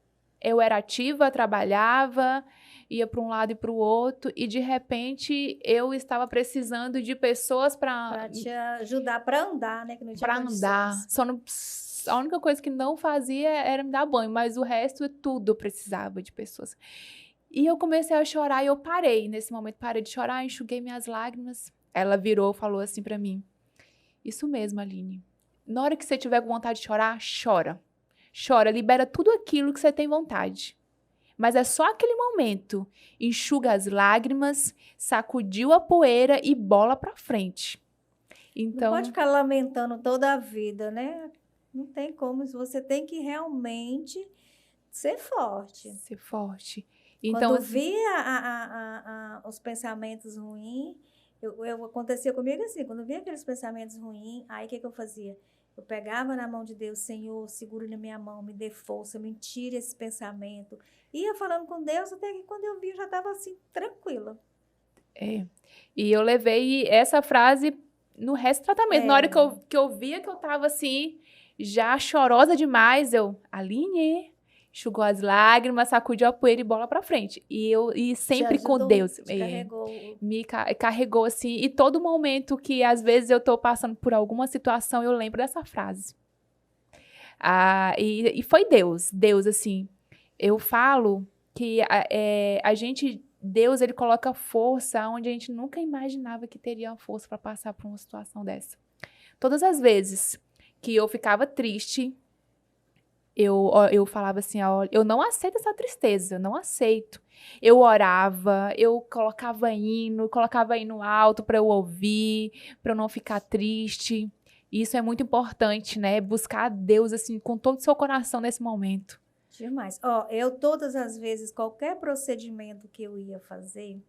era ativa, trabalhava, ia para um lado e para o outro, e de repente eu estava precisando de pessoas Para te ajudar para andar, né? Que não tinha para andar. condições. A única coisa que não fazia era me dar banho, mas o resto, tudo eu precisava de pessoas. E eu comecei a chorar e eu parei. Nesse momento, parei de chorar, enxuguei minhas lágrimas. Ela virou e falou assim para mim: Isso mesmo, Aline. Na hora que você tiver com vontade de chorar, chora. Chora, libera tudo aquilo que você tem vontade. Mas é só aquele momento. Enxuga as lágrimas, sacudiu a poeira e bola pra frente. Não Então, pode ficar lamentando toda a vida, né? Não tem como. Você tem que realmente ser forte. ser forte. Então, Quando assim, via os pensamentos ruins, acontecia comigo assim, quando via aqueles pensamentos ruins, aí o que eu fazia? Eu pegava na mão de Deus, Senhor, segura na minha mão, me dê força, me tire esse pensamento. Ia falando com Deus, até que quando eu vi, eu já estava assim, tranquila. E eu levei essa frase no resto do tratamento. Na hora que eu via que eu tava assim, já chorosa demais, Aline, enxugou as lágrimas, sacudiu a poeira e bola pra frente. E sempre com Deus. Te carregou. Me carregou assim. E todo momento que às vezes eu tô passando por alguma situação, eu lembro dessa frase. E foi Deus, assim. Eu falo que a gente, Deus, ele coloca força onde a gente nunca imaginava que teria força para passar por uma situação dessa. Todas as vezes que eu ficava triste, eu falava assim, ó, eu não aceito essa tristeza, eu não aceito. Eu orava, eu colocava hino alto para eu ouvir, para eu não ficar triste. Isso é muito importante, né? Buscar a Deus assim com todo o seu coração nesse momento. Demais. Ó, eu todas as vezes, qualquer procedimento que eu ia fazer,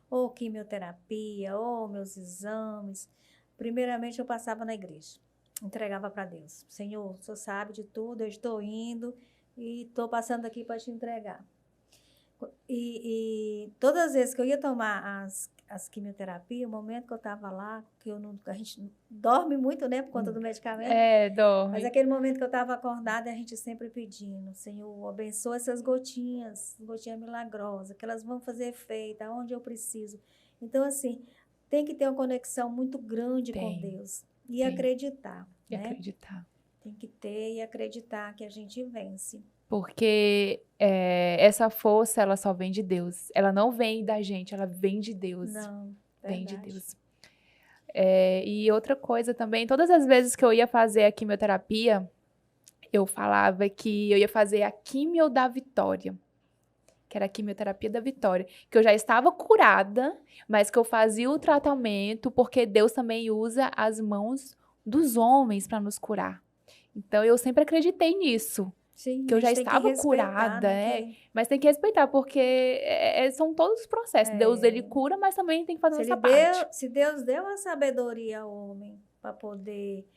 ou quimioterapia, ou meus exames, primeiramente eu passava na igreja, entregava para Deus. Senhor, o Senhor sabe de tudo, eu estou indo e estou passando aqui para te entregar. E todas as vezes que eu ia tomar as quimioterapias, o momento que eu estava lá, a gente dorme muito, né, por conta do medicamento. Dorme. Mas aquele momento que eu estava acordada, a gente sempre pedindo, Senhor, abençoa essas gotinhas milagrosas, que elas vão fazer efeito, aonde eu preciso. Então, assim, tem que ter uma conexão muito grande com Deus. E acreditar, E né? acreditar. Tem que ter e acreditar que a gente vence. Porque essa força, ela só vem de Deus. Ela não vem da gente, ela vem de Deus. Não, vem verdade. de Deus. E outra coisa também, todas as vezes que eu ia fazer a quimioterapia, eu falava que eu ia fazer a quimio da vitória. Que era a quimioterapia da vitória. Que eu já estava curada, mas que eu fazia o tratamento, porque Deus também usa as mãos dos homens para nos curar. Então, eu sempre acreditei nisso. Sim, Que eu já tem que estava respeitar, curada, né? mas tem que respeitar, porque são todos os processos. Deus, ele cura, mas também tem que fazer essa parte. Se Deus deu a sabedoria ao homem para poder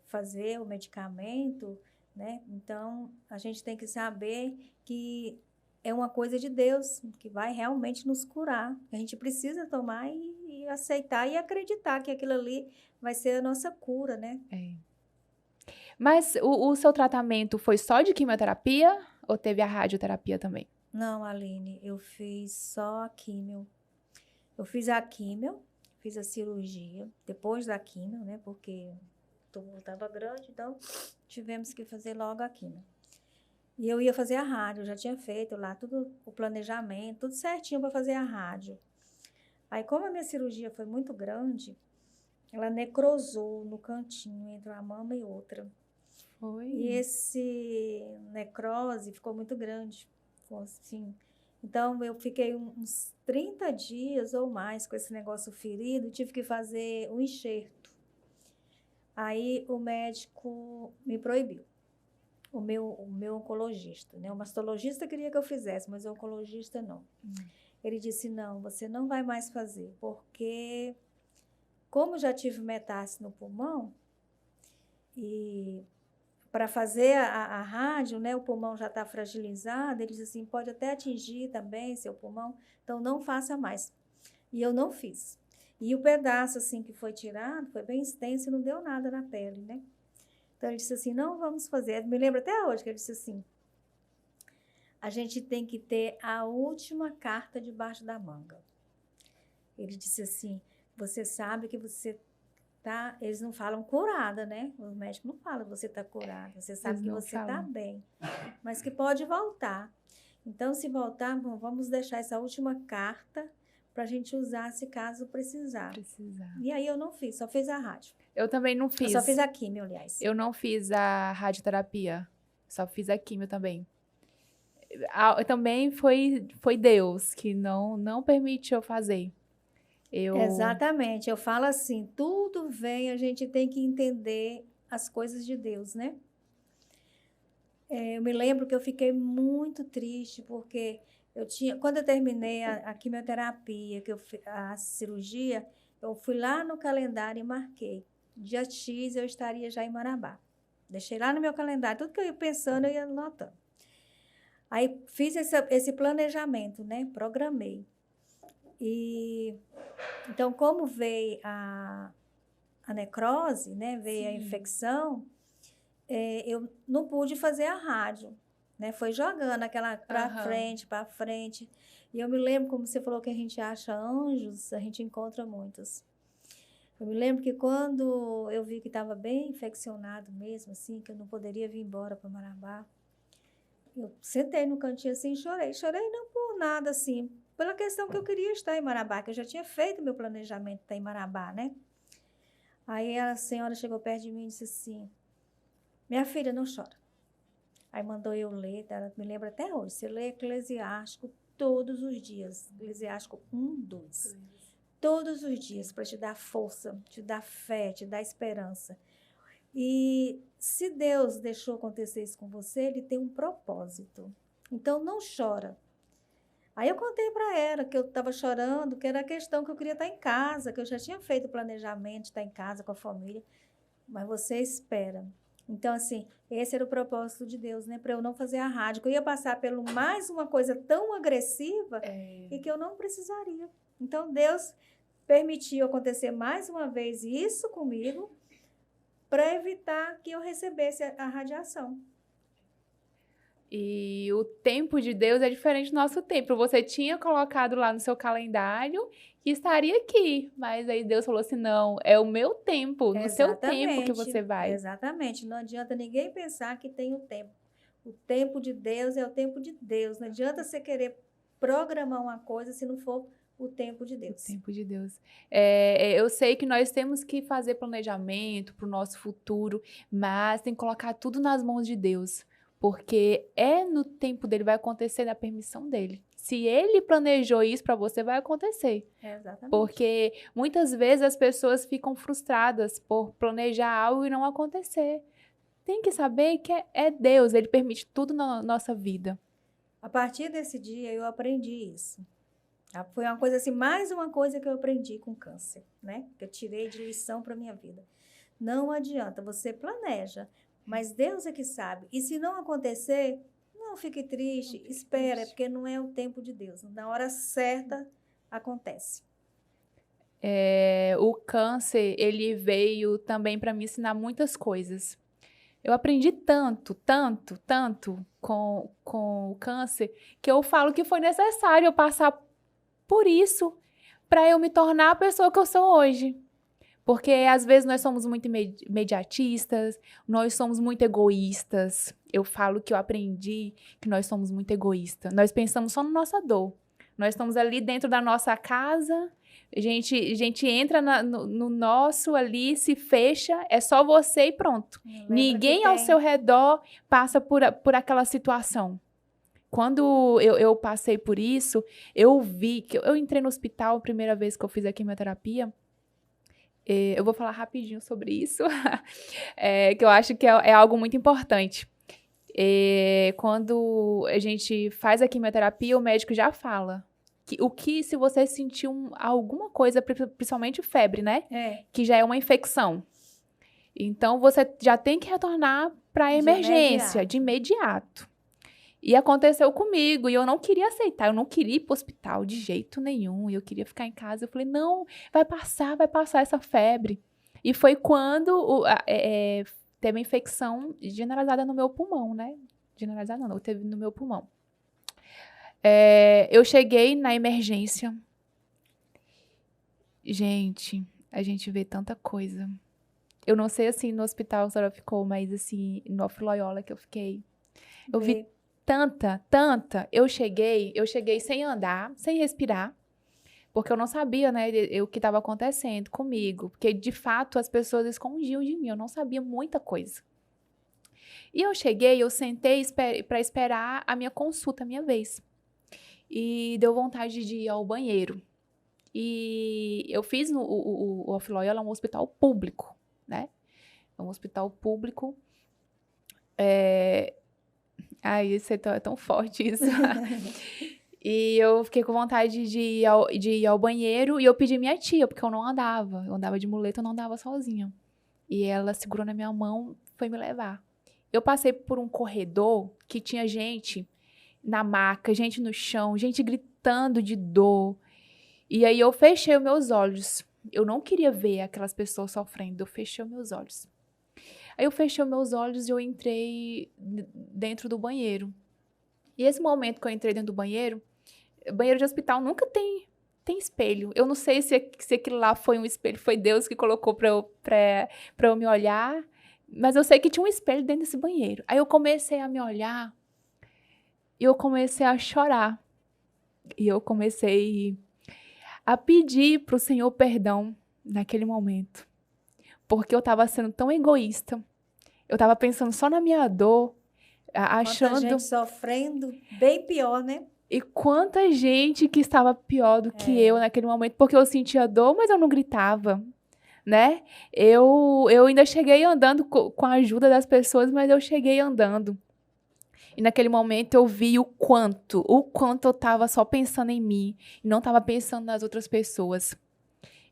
fazer o medicamento, né? Então, a gente tem que saber que é uma coisa de Deus, que vai realmente nos curar. A gente precisa tomar e aceitar e acreditar que aquilo ali vai ser a nossa cura, né? Mas o seu tratamento foi só de quimioterapia ou teve a radioterapia também? Não, Aline, eu fiz só a químio. Eu fiz a químio, fiz a cirurgia, depois da químio, né? Porque o tumor estava grande, então tivemos que fazer logo a químio. E eu ia fazer a rádio, eu já tinha feito lá tudo, o planejamento, tudo certinho para fazer a rádio. Aí, como a minha cirurgia foi muito grande, ela necrosou no cantinho entre uma mama e outra. E esse necrose ficou muito grande, ficou assim. Então, eu fiquei uns 30 dias ou mais com esse negócio ferido, tive que fazer um enxerto. Aí, o médico me proibiu. O meu oncologista, né? O mastologista queria que eu fizesse, mas o oncologista não. Ele disse, não, você não vai mais fazer, porque como já tive metástase no pulmão, e para fazer a rádio, né, o pulmão já está fragilizado, ele disse assim, pode até atingir também seu pulmão, então não faça mais. E eu não fiz. E o pedaço assim que foi tirado foi bem extenso e não deu nada na pele, né? Então, ele disse assim, não vamos fazer. Eu me lembro até hoje que ele disse assim, a gente tem que ter a última carta debaixo da manga. Ele disse assim, você sabe que você tá... Eles não falam curada, né? Os médicos não falam que você está curada. Você sabe que você está bem, mas que pode voltar. Então, se voltar, bom, vamos deixar essa última carta para a gente usar se caso precisar. E aí eu não fiz, só fiz a rádio. Eu também não fiz. Eu só fiz a químio, aliás. Eu não fiz a radioterapia. Só fiz a químio também. Também foi Deus que não permitiu eu fazer. Exatamente. Eu falo assim, tudo vem, a gente tem que entender as coisas de Deus, né? Eu me lembro que eu fiquei muito triste, porque quando eu terminei a quimioterapia, a cirurgia, eu fui lá no calendário e marquei. Dia X eu estaria já em Marabá. Deixei lá no meu calendário, tudo que eu ia pensando, eu ia anotando. Aí fiz esse planejamento, né? Programei. E então, como veio a necrose, né? Veio a infecção, eu não pude fazer a rádio, né? Foi jogando aquela para frente. E eu me lembro, como você falou que a gente acha anjos, a gente encontra muitos. Eu me lembro que quando eu vi que estava bem infeccionado mesmo, assim, que eu não poderia vir embora para Marabá, eu sentei no cantinho assim e chorei. Chorei não por nada, assim, pela questão que eu queria estar em Marabá, que eu já tinha feito meu planejamento de estar em Marabá, né? Aí a senhora chegou perto de mim e disse assim, minha filha, não chora. Aí mandou eu ler, ela me lembra até hoje, você lê Eclesiástico todos os dias, Eclesiástico 1:2. Todos os dias, para te dar força, te dar fé, te dar esperança. E se Deus deixou acontecer isso com você, Ele tem um propósito. Então, não chora. Aí eu contei para ela que eu estava chorando, que era a questão que eu queria estar em casa, que eu já tinha feito o planejamento de estar em casa com a família. Mas você espera. Então, assim, esse era o propósito de Deus, né? Para eu não fazer a rádio, que eu ia passar por mais uma coisa tão agressiva e que eu não precisaria. Então, Deus permitiu acontecer mais uma vez isso comigo para evitar que eu recebesse a radiação. E o tempo de Deus é diferente do nosso tempo. Você tinha colocado lá no seu calendário que estaria aqui, mas aí Deus falou assim, não, é o meu tempo, no seu tempo que você vai. Exatamente, não adianta ninguém pensar que tem o tempo. O tempo de Deus é o tempo de Deus. Não adianta você querer programar uma coisa se não for o tempo de Deus. O tempo de Deus. Eu sei que nós temos que fazer planejamento para o nosso futuro, mas tem que colocar tudo nas mãos de Deus, porque no tempo dele, vai acontecer na permissão dele. Se ele planejou isso para você, vai acontecer. Exatamente. Porque muitas vezes as pessoas ficam frustradas por planejar algo e não acontecer. Tem que saber que é Deus, ele permite tudo na nossa vida. A partir desse dia, eu aprendi isso. Foi uma coisa assim, mais uma coisa que eu aprendi com câncer, né? Que eu tirei de lição para minha vida. Não adianta, você planeja, mas Deus é que sabe. E se não acontecer, não fique triste, espera, porque não é o tempo de Deus. Na hora certa, acontece. O câncer, ele veio também para me ensinar muitas coisas. Eu aprendi tanto com o câncer, que eu falo que foi necessário eu passar por isso para eu me tornar a pessoa que eu sou hoje. Porque às vezes nós somos muito imediatistas, nós somos muito egoístas. Eu falo que eu aprendi que nós somos muito egoístas. Nós pensamos só na nossa dor. Nós estamos ali dentro da nossa casa, a gente entra no nosso ali, se fecha, é só você e pronto. Ninguém ao seu redor passa por aquela situação. Quando eu passei por isso, eu vi que eu entrei no hospital a primeira vez que eu fiz a quimioterapia. Eu vou falar rapidinho sobre isso, que eu acho que é algo muito importante. Quando a gente faz a quimioterapia, o médico já fala que se você sentir alguma coisa, principalmente febre, né? Que já é uma infecção. Então, você já tem que retornar para a emergência, de imediato. E aconteceu comigo, e eu não queria aceitar, eu não queria ir para o hospital de jeito nenhum, e eu queria ficar em casa. Eu falei, não, vai passar essa febre. E foi quando teve uma infecção generalizada no meu pulmão, né? Generalizada não, teve no meu pulmão. Eu cheguei na emergência. Gente, a gente vê tanta coisa. Eu não sei, assim, no hospital a senhora ficou, mas, assim, no Off Loyola que eu fiquei, eu vi tanta. Eu cheguei sem andar, sem respirar, porque eu não sabia, né, o que estava acontecendo comigo, porque, de fato, as pessoas escondiam de mim, eu não sabia muita coisa. E eu sentei para esperar a minha consulta, a minha vez. E deu vontade de ir ao banheiro. E eu fiz o Off Loyola, um hospital público, né? É um hospital público. Ai, isso é tão forte, isso. E eu fiquei com vontade de ir ao banheiro e eu pedi minha tia, porque eu não andava. Eu andava de muleta, eu não andava sozinha. E ela segurou na minha mão, foi me levar. Eu passei por um corredor que tinha gente na maca, gente no chão, gente gritando de dor. E aí eu fechei os meus olhos. Eu não queria ver aquelas pessoas sofrendo, eu fechei os meus olhos. Aí eu fechei os meus olhos e eu entrei dentro do banheiro. E esse momento que eu entrei dentro do banheiro de hospital nunca tem espelho. Eu não sei se aquilo lá foi um espelho, foi Deus que colocou pra eu me olhar, mas eu sei que tinha um espelho dentro desse banheiro. Aí eu comecei a me olhar e eu comecei a chorar. E eu comecei a pedir pro Senhor perdão naquele momento. Porque eu estava sendo tão egoísta. Eu estava pensando só na minha dor, achando... Quanta gente sofrendo, bem pior, né? E quanta gente que estava pior do que eu naquele momento, porque eu sentia dor, mas eu não gritava, né? Eu ainda cheguei andando com a ajuda das pessoas, mas eu cheguei andando. E naquele momento eu vi o quanto eu estava só pensando em mim, e não estava pensando nas outras pessoas.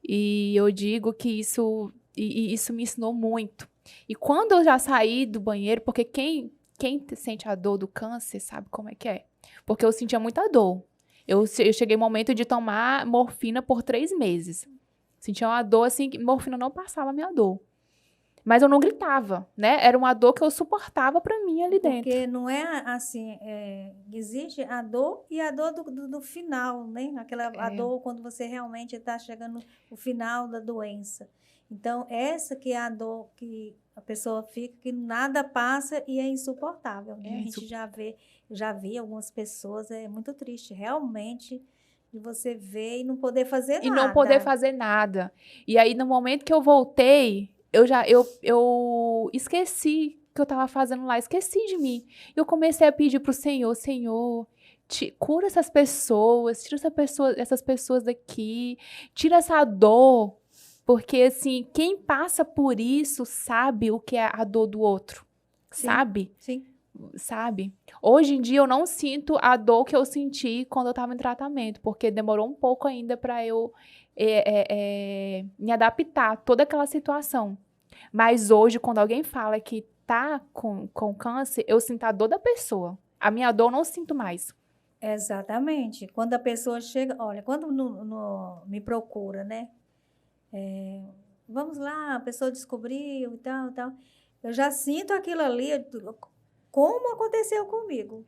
E eu digo que isso me ensinou muito. E quando eu já saí do banheiro, porque quem sente a dor do câncer sabe como é que é. Porque eu sentia muita dor. Eu cheguei no momento de tomar morfina por 3 meses. Sentia uma dor assim, que morfina não passava a minha dor. Mas eu não gritava, né? Era uma dor que eu suportava pra mim ali dentro. Porque não é assim, existe a dor e a dor do final, né? A dor quando você realmente está chegando no final da doença. Então, essa que é a dor que a pessoa fica, que nada passa e é insuportável, né? A gente já vi algumas pessoas, é muito triste, realmente, de você ver e não poder fazer nada. E não poder fazer nada. E aí, no momento que eu voltei, eu esqueci o que eu estava fazendo lá, esqueci de mim. Eu comecei a pedir pro Senhor, cura essas pessoas, tira essas pessoas daqui, tira essa dor. Porque, assim, quem passa por isso sabe o que é a dor do outro. Sim, sabe? Sim. Sabe? Hoje em dia eu não sinto a dor que eu senti quando eu estava em tratamento, porque demorou um pouco ainda para eu me adaptar a toda aquela situação. Mas hoje, quando alguém fala que tá com câncer, eu sinto a dor da pessoa. A minha dor eu não sinto mais. Exatamente. Quando a pessoa chega, olha, quando me procura, né? Vamos lá, a pessoa descobriu e tal, tal. Eu já sinto aquilo ali, como aconteceu comigo.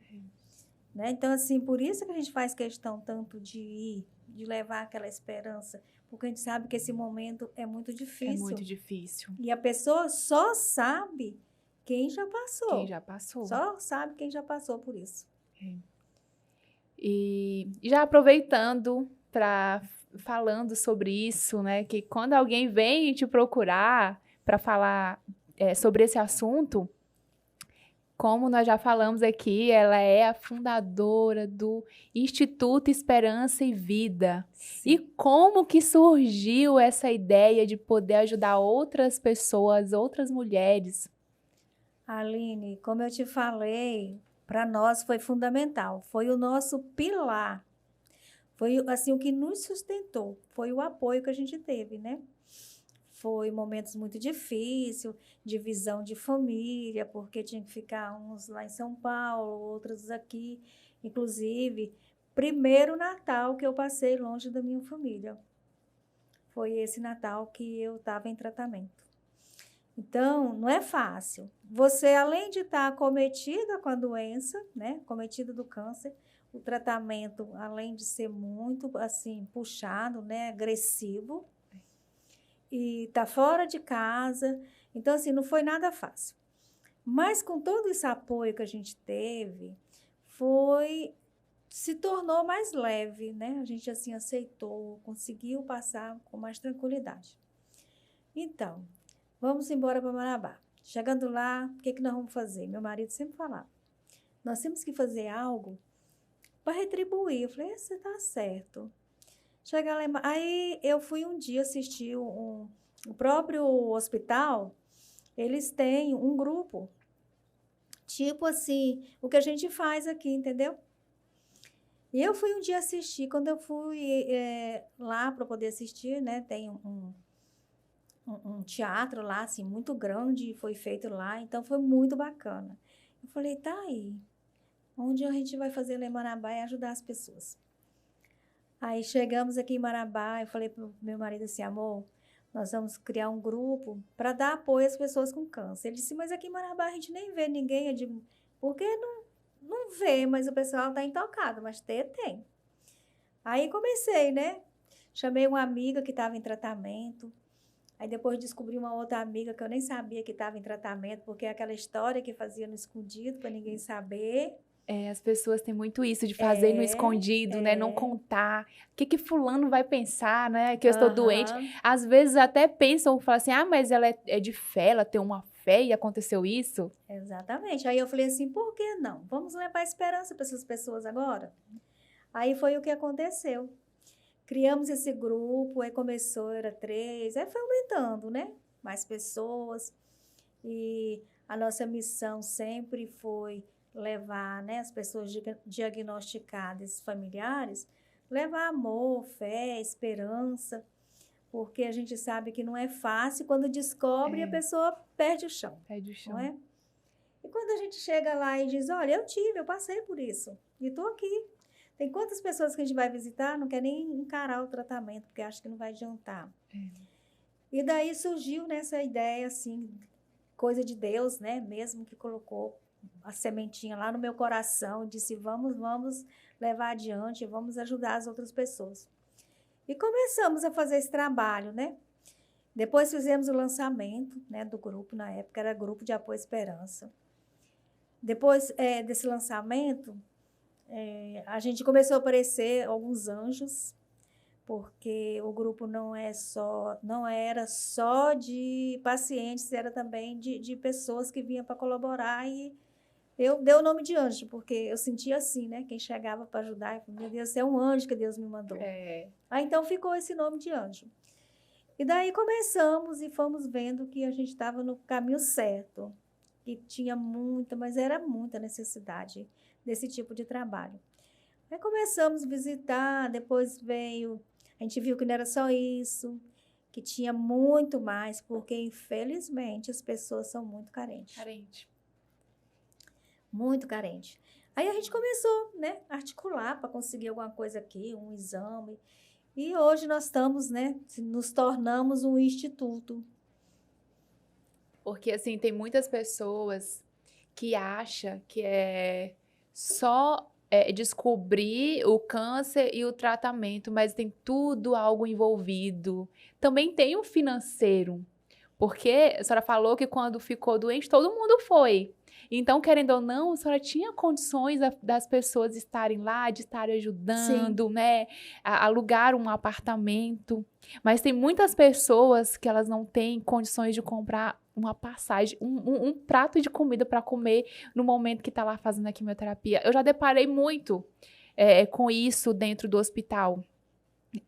Né? Então, assim, por isso que a gente faz questão tanto de ir, de levar aquela esperança. porque a gente sabe que esse momento é muito É difícil. muito difícil. E a pessoa só sabe quem já passou. Quem já passou. Só sabe quem já passou por isso. E já aproveitando falando sobre isso, né? Que quando alguém vem te procurar para falar sobre esse assunto, como nós já falamos aqui, ela é a fundadora do Instituto Esperança e Vida. Sim. E como que surgiu essa ideia de poder ajudar outras pessoas, outras mulheres? Aline, como eu te falei, para nós foi fundamental, foi o nosso pilar. Foi assim o que nos sustentou, foi o apoio que a gente teve, né? Foi momentos muito difíceis, divisão de família, porque tinha que ficar uns lá em São Paulo, outros aqui. Inclusive, primeiro Natal que eu passei longe da minha família. Foi esse Natal que eu estava em tratamento. Então, não é fácil. Você, além de estar acometida com a doença, né, acometida do câncer, o tratamento, além de ser muito, assim, puxado, né, agressivo, e tá fora de casa. Então, assim, não foi nada fácil. Mas com todo esse apoio que a gente teve, se tornou mais leve, né? A gente, assim, aceitou, conseguiu passar com mais tranquilidade. Então, vamos embora para Marabá. Chegando lá, o que nós vamos fazer? Meu marido sempre falava, nós temos que fazer algo para retribuir. Eu falei, você tá certo. Chegar lá, aí eu fui um dia assistir o próprio hospital, eles têm um grupo, tipo assim, o que a gente faz aqui, entendeu? E eu fui um dia assistir, quando eu fui lá para poder assistir, né, tem um teatro lá, assim, muito grande, foi feito lá, então foi muito bacana. Eu falei, tá aí, onde a gente vai fazer lá em Marabá e ajudar as pessoas. Aí chegamos aqui em Marabá, eu falei pro meu marido assim, amor, nós vamos criar um grupo para dar apoio às pessoas com câncer. Ele disse, mas aqui em Marabá a gente nem vê ninguém. Eu digo, por que não vê, mas o pessoal está intocado, mas tem. Aí comecei, né? Chamei uma amiga que estava em tratamento. Aí depois descobri uma outra amiga que eu nem sabia que estava em tratamento, porque é aquela história que fazia no escondido para ninguém saber. As pessoas têm muito isso de fazer no escondido, né? Não contar. O que fulano vai pensar, né? Que eu estou doente. Às vezes até pensam, falam assim, mas ela é de fé, ela tem uma fé e aconteceu isso. Exatamente. Aí eu falei assim, por que não? Vamos levar esperança para essas pessoas agora? Aí foi o que aconteceu. Criamos esse grupo, aí começou, era 3, aí foi aumentando, né? Mais pessoas. E a nossa missão sempre foi levar, né, as pessoas diagnosticadas, familiares, levar amor, fé, esperança, porque a gente sabe que não é fácil, quando descobre, a pessoa perde o chão. Perde o chão. Não é? E quando a gente chega lá e diz, olha, eu passei por isso, e estou aqui. Tem quantas pessoas que a gente vai visitar, não quer nem encarar o tratamento, porque acha que não vai adiantar. E daí surgiu nessa ideia, assim, coisa de Deus, né, mesmo que colocou a sementinha lá no meu coração e disse, vamos levar adiante, vamos ajudar as outras pessoas. E começamos a fazer esse trabalho, né? Depois fizemos o lançamento, né, do grupo, na época era Grupo de Apoio Esperança. Depois desse lançamento, a gente começou a aparecer alguns anjos, porque o grupo não era só de pacientes, era também de pessoas que vinham para colaborar, e eu dei o nome de anjo, porque eu sentia assim, né? Quem chegava para ajudar, eu falei, meu Deus, é um anjo que Deus me mandou. Aí então ficou esse nome de anjo. E daí começamos e fomos vendo que a gente estava no caminho certo, que tinha mas era muita necessidade desse tipo de trabalho. Aí começamos a visitar, depois a gente viu que não era só isso, que tinha muito mais, porque infelizmente as pessoas são muito carentes. Muito carente. Aí a gente começou, né, a articular para conseguir alguma coisa aqui, um exame. E hoje nós estamos, né, nos tornamos um instituto. Porque, assim, tem muitas pessoas que acham que é só descobrir o câncer e o tratamento, mas tem tudo algo envolvido. Também tem o financeiro, porque a senhora falou que quando ficou doente, todo mundo foi. Então, querendo ou não, a senhora tinha condições das pessoas estarem lá, de estarem Sim. ajudando, né? Alugar um apartamento. Mas tem muitas pessoas que elas não têm condições de comprar uma passagem, um prato de comida para comer no momento que está lá fazendo a quimioterapia. Eu já deparei muito com isso dentro do hospital.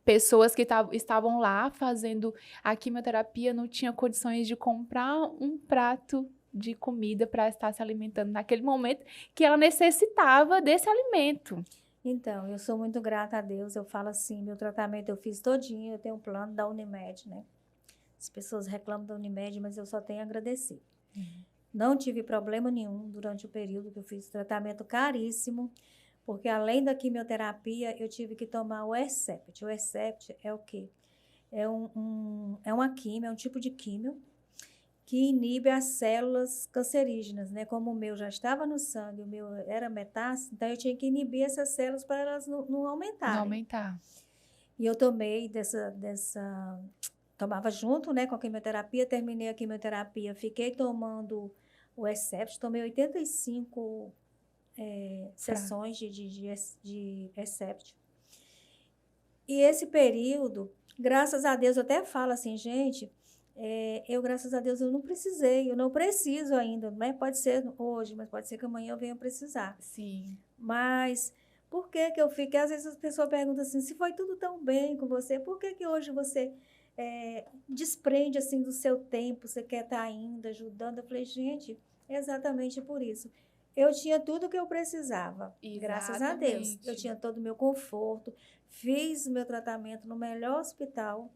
Pessoas que estavam lá fazendo a quimioterapia não tinham condições de comprar um prato de comida para estar se alimentando naquele momento que ela necessitava desse alimento. Então, eu sou muito grata a Deus. Eu falo assim, meu tratamento eu fiz todinho, eu tenho um plano da Unimed, né? As pessoas reclamam da Unimed, mas eu só tenho a agradecer. Não tive problema nenhum durante o período que eu fiz tratamento caríssimo, porque além da quimioterapia, eu tive que tomar o Hercept. O Hercept é o quê? É uma químio, é um tipo de químio que inibe as células cancerígenas, né? Como o meu já estava no sangue, o meu era metástase, então eu tinha que inibir essas células para elas não Não aumentarem. aumentar. E eu tomei tomava junto, né, com a quimioterapia, terminei a quimioterapia, fiquei tomando o Hercept, tomei 85 sessões de Hercept. E esse período, graças a Deus, eu até falo assim, gente, graças a Deus, eu não precisei, eu não preciso ainda, né? Pode ser hoje, mas pode ser que amanhã eu venha precisar. Sim. Mas por que que eu fiquei? Às vezes as pessoas perguntam assim, se foi tudo tão bem com você, por que que hoje você desprende assim do seu tempo, você quer estar ainda ajudando? Eu falei, gente, é exatamente por isso. Eu tinha tudo o que eu precisava, graças a Deus. Eu tinha todo o meu conforto, fiz o meu tratamento no melhor hospital,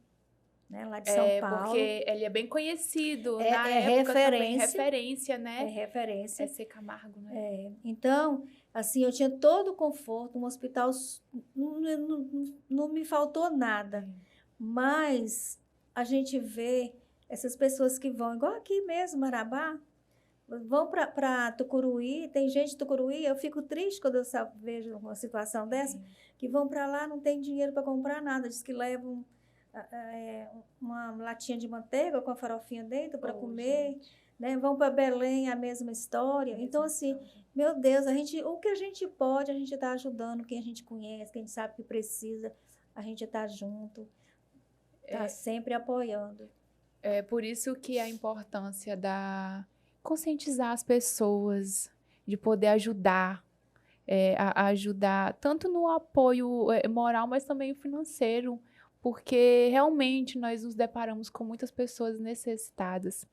né, lá de São Paulo. Porque ele é bem conhecido. Na É época também, referência. referência, né? É referência. SC Camargo, né? Então, assim, eu tinha todo o conforto, um hospital, não me faltou nada. Mas a gente vê essas pessoas que vão, igual aqui mesmo, Marabá, vão para Tucuruí, tem gente de Tucuruí, eu fico triste quando eu vejo uma situação dessa, que vão para lá, não tem dinheiro para comprar nada, diz que levam uma latinha de manteiga com a farofinha dentro para comer, né? Vão para Belém, a mesma história. Então, assim, meu Deus, o que a gente pode, a gente está ajudando quem a gente conhece, quem a gente sabe que precisa, a gente está junto, está sempre apoiando. É por isso que a importância da conscientizar as pessoas, de poder ajudar, a ajudar tanto no apoio moral, mas também financeiro, porque realmente nós nos deparamos com muitas pessoas necessitadas,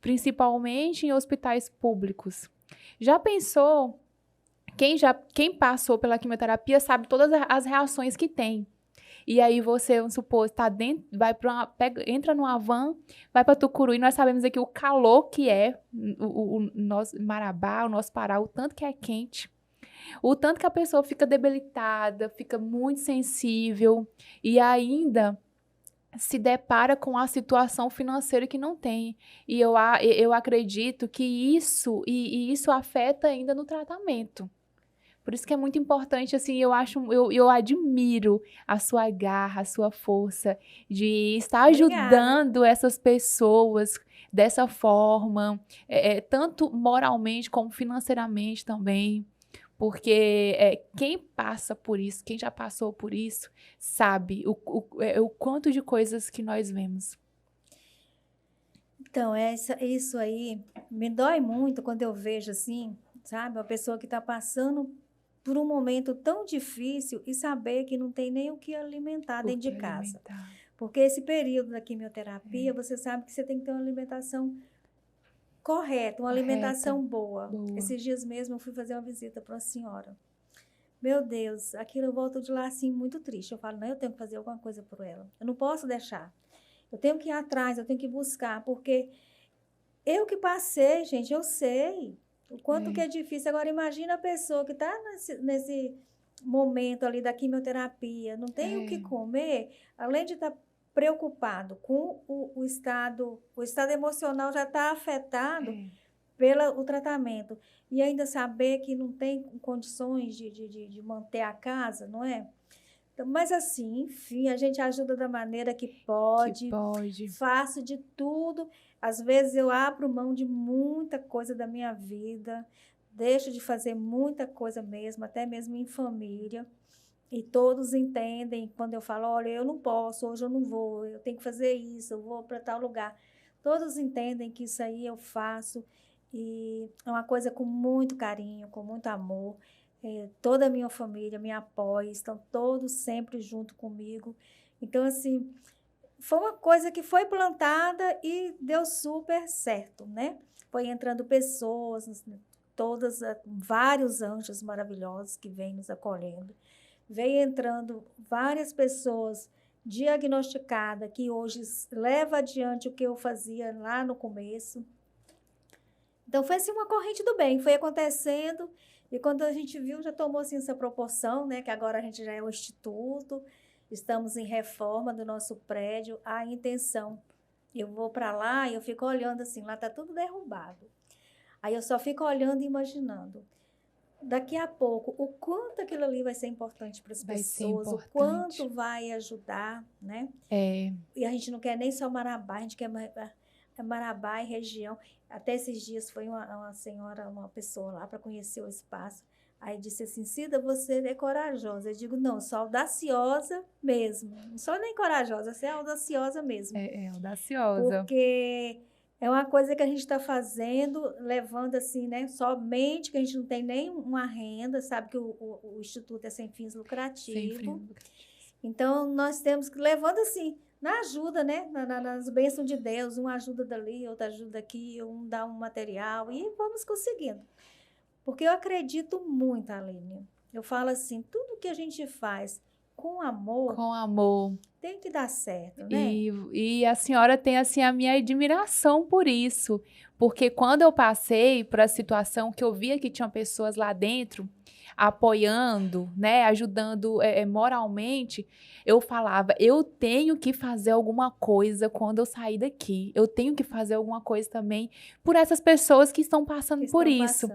principalmente em hospitais públicos. Já pensou? Quem passou pela quimioterapia sabe todas as reações que tem. E aí você, vamos supor, está dentro, entra numa van, vai para Tucuruí, e nós sabemos aqui o calor que é o nosso Marabá, o nosso Pará, o tanto que é quente, o tanto que a pessoa fica debilitada, fica muito sensível e ainda se depara com a situação financeira que não tem. E eu acredito que isso afeta ainda no tratamento. Por isso que é muito importante, assim, eu admiro a sua garra, a sua força de estar ajudando essas pessoas dessa forma, tanto moralmente como financeiramente também, porque quem passa por isso, quem já passou por isso, sabe o quanto de coisas que nós vemos. Então, isso aí me dói muito quando eu vejo assim, sabe, uma pessoa que está passando por um momento tão difícil e saber que não tem nem o que alimentar dentro de casa. Porque esse período da quimioterapia, você sabe que você tem que ter uma alimentação correta, uma alimentação boa. Esses dias mesmo eu fui fazer uma visita para uma senhora. Meu Deus, aquilo eu volto de lá assim muito triste. Eu falo, não, eu tenho que fazer alguma coisa por ela. Eu não posso deixar. Eu tenho que ir atrás, eu tenho que buscar, porque eu que passei, gente, eu sei o quanto que é difícil. Agora, imagina a pessoa que está nesse momento ali da quimioterapia, não tem o que comer, além de estar preocupado com o estado emocional já está afetado, pelo o tratamento. E ainda saber que não tem condições de manter a casa, não é? Então, mas assim, enfim, a gente ajuda da maneira que Que pode, pode. faço de tudo. Às vezes eu abro mão de muita coisa da minha vida, deixo de fazer muita coisa mesmo, até mesmo em família. E todos entendem quando eu falo, olha, eu não posso, hoje eu não vou, eu tenho que fazer isso, eu vou para tal lugar. Todos entendem que isso aí eu faço e é uma coisa com muito carinho, com muito amor. Toda a minha família me apoia, estão todos sempre junto comigo. Então, assim, foi uma coisa que foi plantada e deu super certo, né? Foi entrando pessoas, todas, vários anjos maravilhosos que vêm nos acolhendo. Veio entrando várias pessoas diagnosticadas que hoje leva adiante o que eu fazia lá no começo. Então, foi assim uma corrente do bem, foi acontecendo, e quando a gente viu, já tomou assim essa proporção, né? Que agora a gente já é um instituto, estamos em reforma do nosso prédio, a intenção. Eu vou para lá e eu fico olhando assim, lá está tudo derrubado. Aí eu só fico olhando e imaginando. Daqui a pouco, o quanto aquilo ali vai ser importante para as pessoas, o quanto vai ajudar, né? E a gente não quer nem só Marabá, a gente quer Marabá e região. Até esses dias foi uma senhora, uma pessoa lá para conhecer o espaço. Aí disse assim, Cida, você é corajosa. Eu digo, não, sou audaciosa mesmo. Não sou nem corajosa, você é audaciosa mesmo. É audaciosa. Porque é uma coisa que a gente está fazendo, levando assim, né? Somente que a gente não tem nem uma renda, sabe que o Instituto é sem fins lucrativos. Então, nós temos que, levando assim, na ajuda, né? Nas bênçãos de Deus, uma ajuda dali, outra ajuda aqui, um dá um material e vamos conseguindo. Porque eu acredito muito, Aline. Eu falo assim, tudo que a gente faz com amor, tem que dar certo, né? E a senhora tem, assim, a minha admiração por isso. Porque quando eu passei por a situação que eu via que tinham pessoas lá dentro apoiando, né, ajudando moralmente, eu falava, eu tenho que fazer alguma coisa quando eu sair daqui. Eu tenho que fazer alguma coisa também por essas pessoas que estão passando por isso.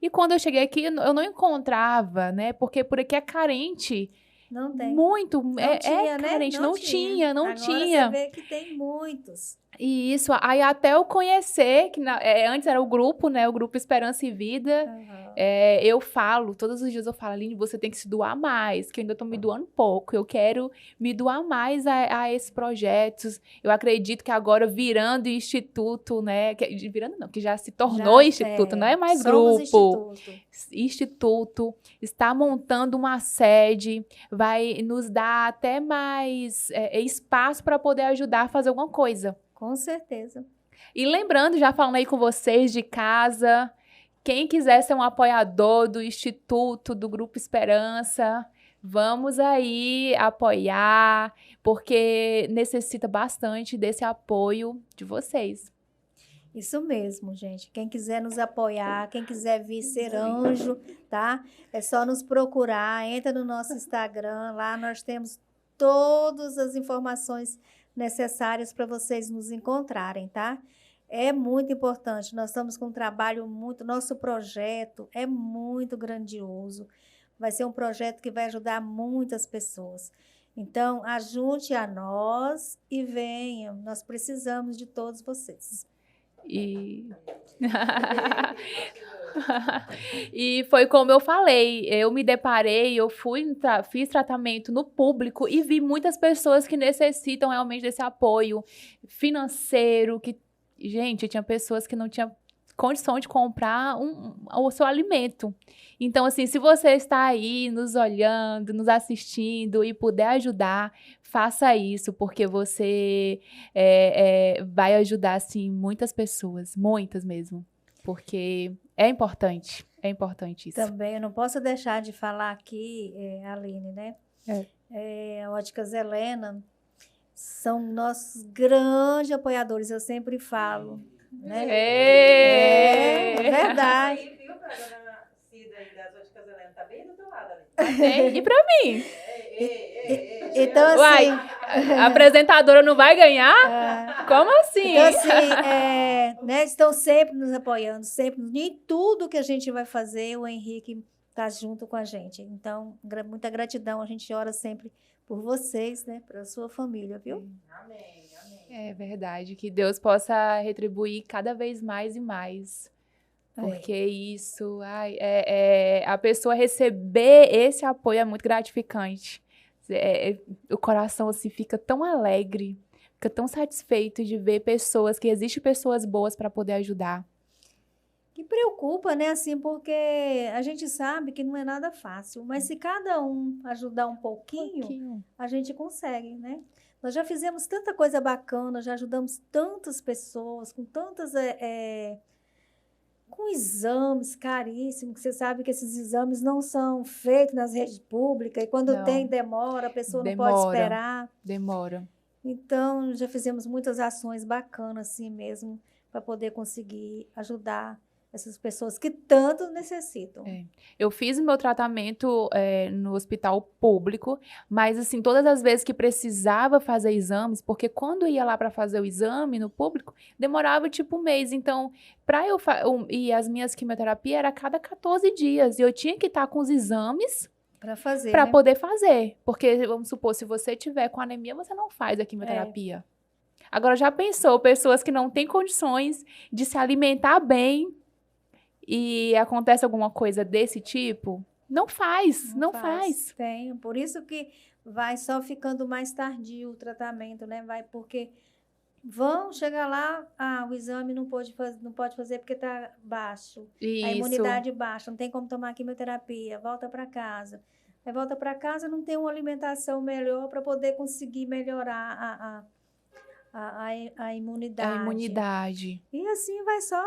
E quando eu cheguei aqui, eu não encontrava, né, porque por aqui é carente. Não tem. Muito. Não tinha, né? Carente. Não tinha. Agora você vê que tem muitos. E isso, aí até eu conhecer, que antes era o grupo, né? O grupo Esperança e Vida. Eu falo, todos os dias eu falo, Aline, você tem que se doar mais, que eu ainda tô me doando pouco. Eu quero me doar mais a esses projetos. Eu acredito que agora virando instituto, né? Virando não, que já se tornou instituto, não é mais grupo. Instituto, está montando uma sede, vai nos dar até mais espaço para poder ajudar a fazer alguma coisa. Com certeza. E lembrando, já falando aí com vocês de casa, quem quiser ser um apoiador do Instituto, do Grupo Esperança, vamos aí apoiar, porque necessita bastante desse apoio de vocês. Isso mesmo, gente. Quem quiser nos apoiar, quem quiser vir ser anjo, tá? É só nos procurar, entra no nosso Instagram, lá nós temos todas as informações necessárias para vocês nos encontrarem, tá? É muito importante, nós estamos com um trabalho nosso projeto é muito grandioso, vai ser um projeto que vai ajudar muitas pessoas. Então, ajunte a nós e venham, nós precisamos de todos vocês. E foi como eu falei, eu me deparei, eu fiz tratamento no público e vi muitas pessoas que necessitam realmente desse apoio financeiro, gente, tinha pessoas que não tinham condição de comprar o seu alimento. Então, assim, se você está aí nos olhando, nos assistindo e puder ajudar, faça isso, porque você vai ajudar, assim, muitas pessoas, muitas mesmo, porque é importante isso. Também, eu não posso deixar de falar aqui, Aline, né? A Óticas Helena são nossos grandes apoiadores, eu sempre falo, né? É verdade. Viu, pra dona Cida aí das Óticas Helena, tá bem do teu lado ali. E pra mim? Então, assim... Uai, a apresentadora não vai ganhar? Como assim? Então, assim, né, estão sempre nos apoiando, sempre, em tudo que a gente vai fazer, o Henrique está junto com a gente. Então, muita gratidão, a gente ora sempre por vocês, né, pela sua família, viu? Amém, amém. É verdade, que Deus possa retribuir cada vez mais e mais. Porque isso, a pessoa receber esse apoio é muito gratificante. O coração assim, fica tão alegre, fica tão satisfeito de ver pessoas, que existem pessoas boas para poder ajudar. Que preocupa, né, assim, porque a gente sabe que não é nada fácil, mas se cada um ajudar um pouquinho, a gente consegue, né? Nós já fizemos tanta coisa bacana, já ajudamos tantas pessoas, com tantas... com exames caríssimos, que você sabe que esses exames não são feitos nas redes públicas, e quando tem, demora, a pessoa não pode esperar. Demora. Então, já fizemos muitas ações bacanas, assim mesmo, para poder conseguir ajudar essas pessoas que tanto necessitam. Eu fiz o meu tratamento no hospital público, mas assim, todas as vezes que precisava fazer exames, porque quando eu ia lá para fazer o exame no público, demorava tipo um mês. Então, e as minhas quimioterapias era a cada 14 dias, e eu tinha que estar com os exames para né? poder fazer. Porque, vamos supor, se você tiver com anemia, você não faz a quimioterapia. Agora, já pensou, pessoas que não têm condições de se alimentar bem, e acontece alguma coisa desse tipo, não faz. Tem, por isso que vai só ficando mais tardio o tratamento, né? Porque vão chegar lá, o exame não pode fazer porque está baixo. Isso. A imunidade baixa, não tem como tomar quimioterapia, volta para casa. Aí volta para casa, não tem uma alimentação melhor para poder conseguir melhorar a imunidade. A imunidade. E assim vai só...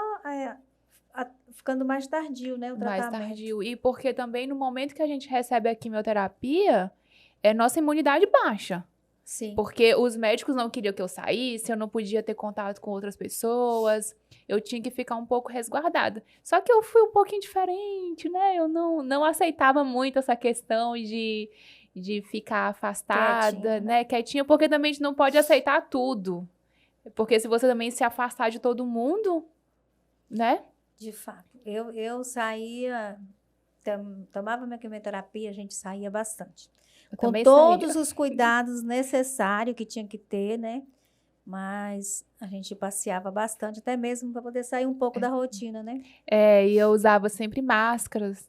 ficando mais tardio, né, o tratamento. Mais tardio. E porque também no momento que a gente recebe a quimioterapia, nossa imunidade baixa. Sim. Porque os médicos não queriam que eu saísse, eu não podia ter contato com outras pessoas, eu tinha que ficar um pouco resguardada. Só que eu fui um pouquinho diferente, né? Eu não aceitava muito essa questão de ficar afastada, né? Quietinha, porque também a gente não pode aceitar tudo. Porque se você também se afastar de todo mundo, né? De fato. Eu saía, tomava minha quimioterapia, a gente saía bastante. Com todos os cuidados necessários que tinha que ter, né? Mas a gente passeava bastante, até mesmo para poder sair um pouco da rotina, né? E eu usava sempre máscaras.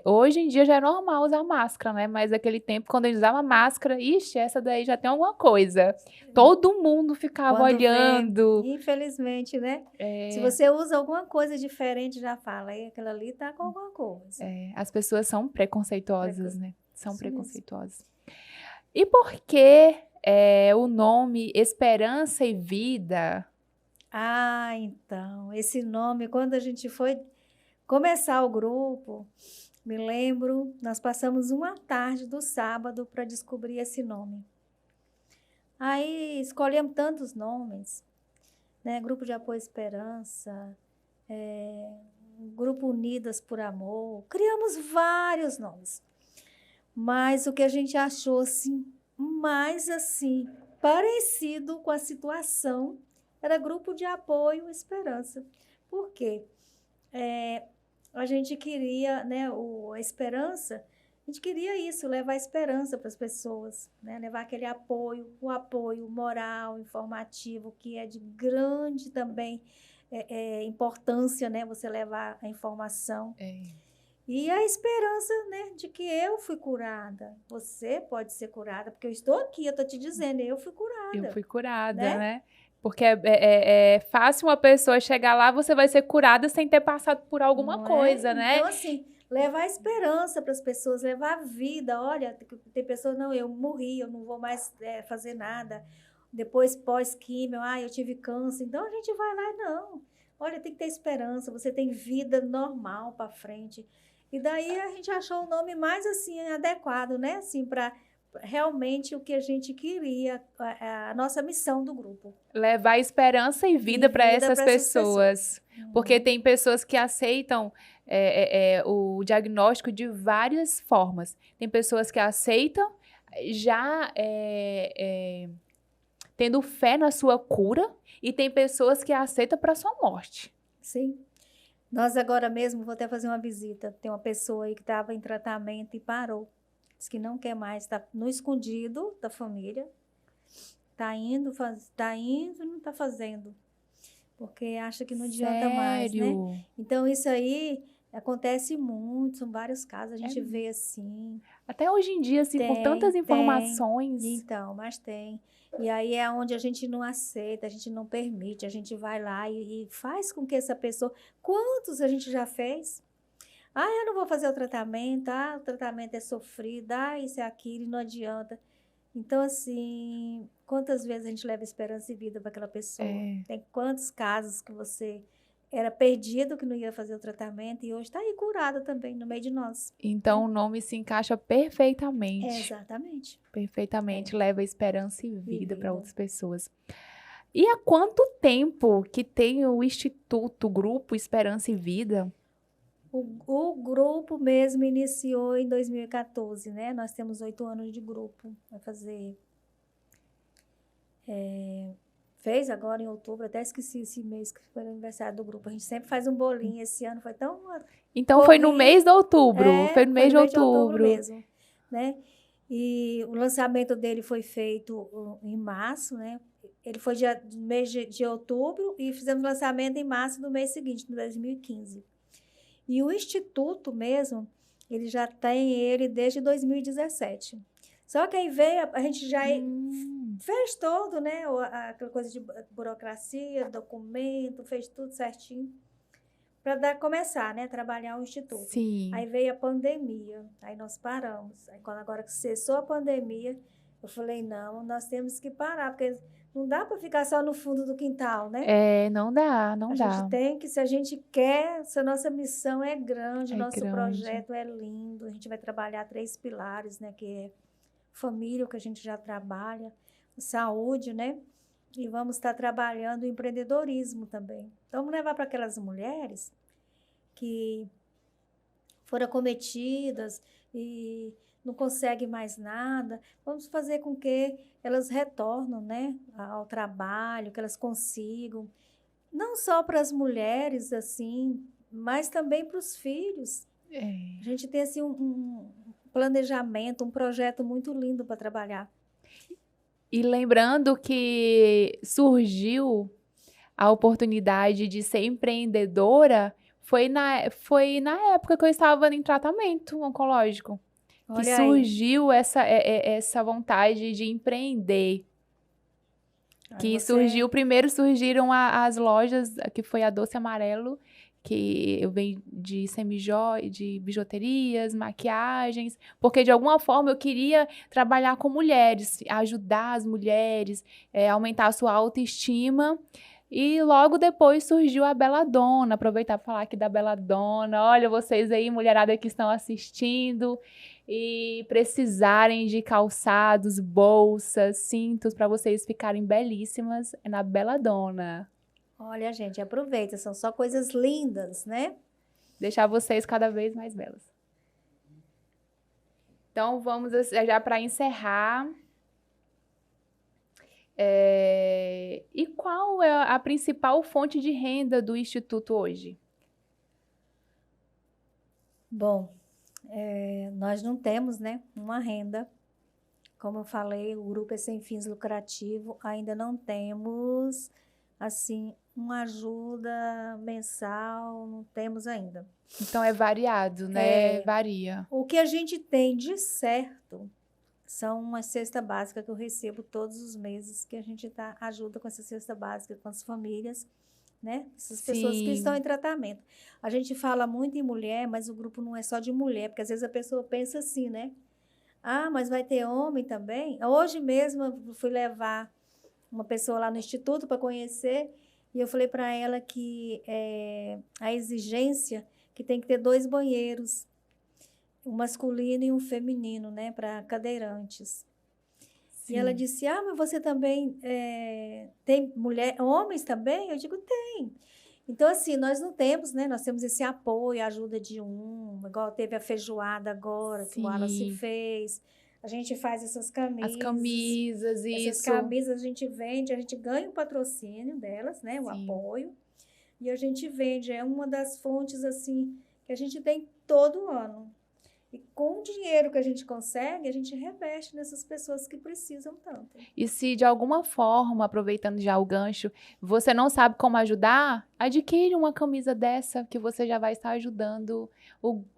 Hoje em dia já é normal usar máscara, né? Mas naquele tempo, quando eu usava máscara, ixi, essa daí já tem alguma coisa. Todo mundo ficava olhando. Infelizmente, né? Se você usa alguma coisa diferente, já fala, aquela ali tá com alguma coisa. As pessoas são preconceituosas, né? São preconceituosas. E por que o nome Esperança e Vida? Então, esse nome, quando a gente foi começar o grupo, me lembro, nós passamos uma tarde do sábado para descobrir esse nome. Aí escolhemos tantos nomes, né? Grupo de Apoio Esperança, Grupo Unidas por Amor, criamos vários nomes. Mas o que a gente achou assim, mais assim, parecido com a situação, era Grupo de Apoio Esperança. Por quê? A gente queria, né, a esperança, a gente queria isso, levar esperança para as pessoas, né? Levar aquele apoio, o apoio moral, informativo, que é de grande também importância, né? Você levar a informação. E a esperança, né, de que eu fui curada. Você pode ser curada, porque eu estou aqui, eu estou te dizendo, eu fui curada. Eu fui curada, né? Porque é fácil uma pessoa chegar lá, você vai ser curada sem ter passado por alguma coisa, né? Então, assim, levar esperança para as pessoas, levar vida. Olha, tem pessoas, não, eu morri, eu não vou mais fazer nada. Depois, pós-químio, eu tive câncer. Então, a gente vai lá, não. Olha, tem que ter esperança, você tem vida normal para frente. E daí a gente achou o nome mais, assim, adequado, né? Assim, para realmente o que a gente queria, a nossa missão do grupo. Levar esperança e vida para essas pessoas. Porque tem pessoas que aceitam o diagnóstico de várias formas. Tem pessoas que aceitam já tendo fé na sua cura e tem pessoas que aceitam para sua morte. Sim. Nós agora mesmo, vou até fazer uma visita. Tem uma pessoa aí que estava em tratamento e parou. Diz que não quer mais, está no escondido da família. Está indo e não está fazendo. Porque acha que não adianta mais, né? Sério? Então, isso aí acontece muito, são vários casos, a gente vê assim. Até hoje em dia, assim, com tantas informações. Então, mas tem. E aí é onde a gente não aceita, a gente não permite, a gente vai lá e faz com que essa pessoa... Quantos a gente já fez? Ah, eu não vou fazer o tratamento, o tratamento é sofrido, isso é aquilo, e não adianta. Então, assim, quantas vezes a gente leva esperança e vida para aquela pessoa? Tem quantos casos que você era perdido, que não ia fazer o tratamento, e hoje está aí curada também, no meio de nós. Então, o nome se encaixa perfeitamente. Exatamente. Perfeitamente, leva esperança e vida para outras pessoas. E há quanto tempo que tem o Instituto, o Grupo Esperança e Vida? O grupo mesmo iniciou em 2014, né? Nós temos 8 anos de grupo. Vai fazer... fez agora em outubro, até esqueci esse mês que foi o aniversário do grupo. A gente sempre faz um bolinho. Esse ano foi tão... Então foi no mês de outubro. Foi no mês de outubro mesmo, né? E o lançamento dele foi feito em março, né? Ele foi no mês de outubro e fizemos o lançamento em março do mês seguinte, em 2015. E o Instituto mesmo, ele já tem ele desde 2017. Só que aí veio, a gente já fez todo, né? Aquela coisa de burocracia, documento, fez tudo certinho. Para começar, né? Trabalhar o Instituto. Sim. Aí veio a pandemia, aí nós paramos. Aí agora que cessou a pandemia, eu falei, não, nós temos que parar, porque não dá para ficar só no fundo do quintal, né? Não dá. A gente tem que, se a gente quer, se a nossa missão é grande, nosso projeto é lindo, a gente vai trabalhar 3 pilares, né? Que é família, o que a gente já trabalha, saúde, né? E vamos estar trabalhando o empreendedorismo também. Então, vamos levar para aquelas mulheres que foram acometidas e não conseguem mais nada. Vamos fazer com que elas retornem, né, ao trabalho, que elas consigam. Não só para as mulheres, assim, mas também para os filhos. A gente tem, assim, um planejamento, um projeto muito lindo para trabalhar. E lembrando que surgiu a oportunidade de ser empreendedora foi na época que eu estava em tratamento oncológico. Olha que surgiu essa vontade de empreender. Que primeiro surgiram as lojas, que foi a Doce Amarelo, que eu vendi de bijuterias, maquiagens, porque de alguma forma eu queria trabalhar com mulheres, ajudar as mulheres, aumentar a sua autoestima. E logo depois surgiu a Belladonna, aproveitar para falar aqui da Belladonna. Olha, vocês aí, mulherada que estão assistindo e precisarem de calçados, bolsas, cintos para vocês ficarem belíssimas, é na Belladonna. Olha, gente, aproveita, são só coisas lindas, né? Deixar vocês cada vez mais belas. Então, vamos já para encerrar. E qual é a principal fonte de renda do Instituto hoje? Bom, nós não temos, né, uma renda. Como eu falei, o grupo é sem fins lucrativos, ainda não temos, assim, uma ajuda mensal, não temos ainda. Então é variado, né? Varia. O que a gente tem de certo são uma cesta básica que eu recebo todos os meses, que a gente ajuda com essa cesta básica com as famílias, né? Essas pessoas que estão em tratamento. A gente fala muito em mulher, mas o grupo não é só de mulher, porque às vezes a pessoa pensa assim, né? Ah, mas vai ter homem também? Hoje mesmo eu fui levar uma pessoa lá no Instituto para conhecer, e eu falei para ela que a exigência que tem que ter 2 banheiros, um masculino e um feminino, né, para cadeirantes. Sim. E ela disse, mas você também tem homens também? Eu digo, tem. Então, assim, nós não temos, né, nós temos esse apoio, a ajuda de igual teve a feijoada agora, que o Wallace fez. A gente faz essas As camisas. camisas, Essas isso. camisas a gente vende, a gente ganha o patrocínio delas, né? O Sim. apoio. E a gente vende. É uma das fontes, assim, que a gente tem todo ano. E com o dinheiro que a gente consegue, a gente reveste nessas pessoas que precisam tanto. E se de alguma forma, aproveitando já o gancho, você não sabe como ajudar, adquire uma camisa dessa que você já vai estar ajudando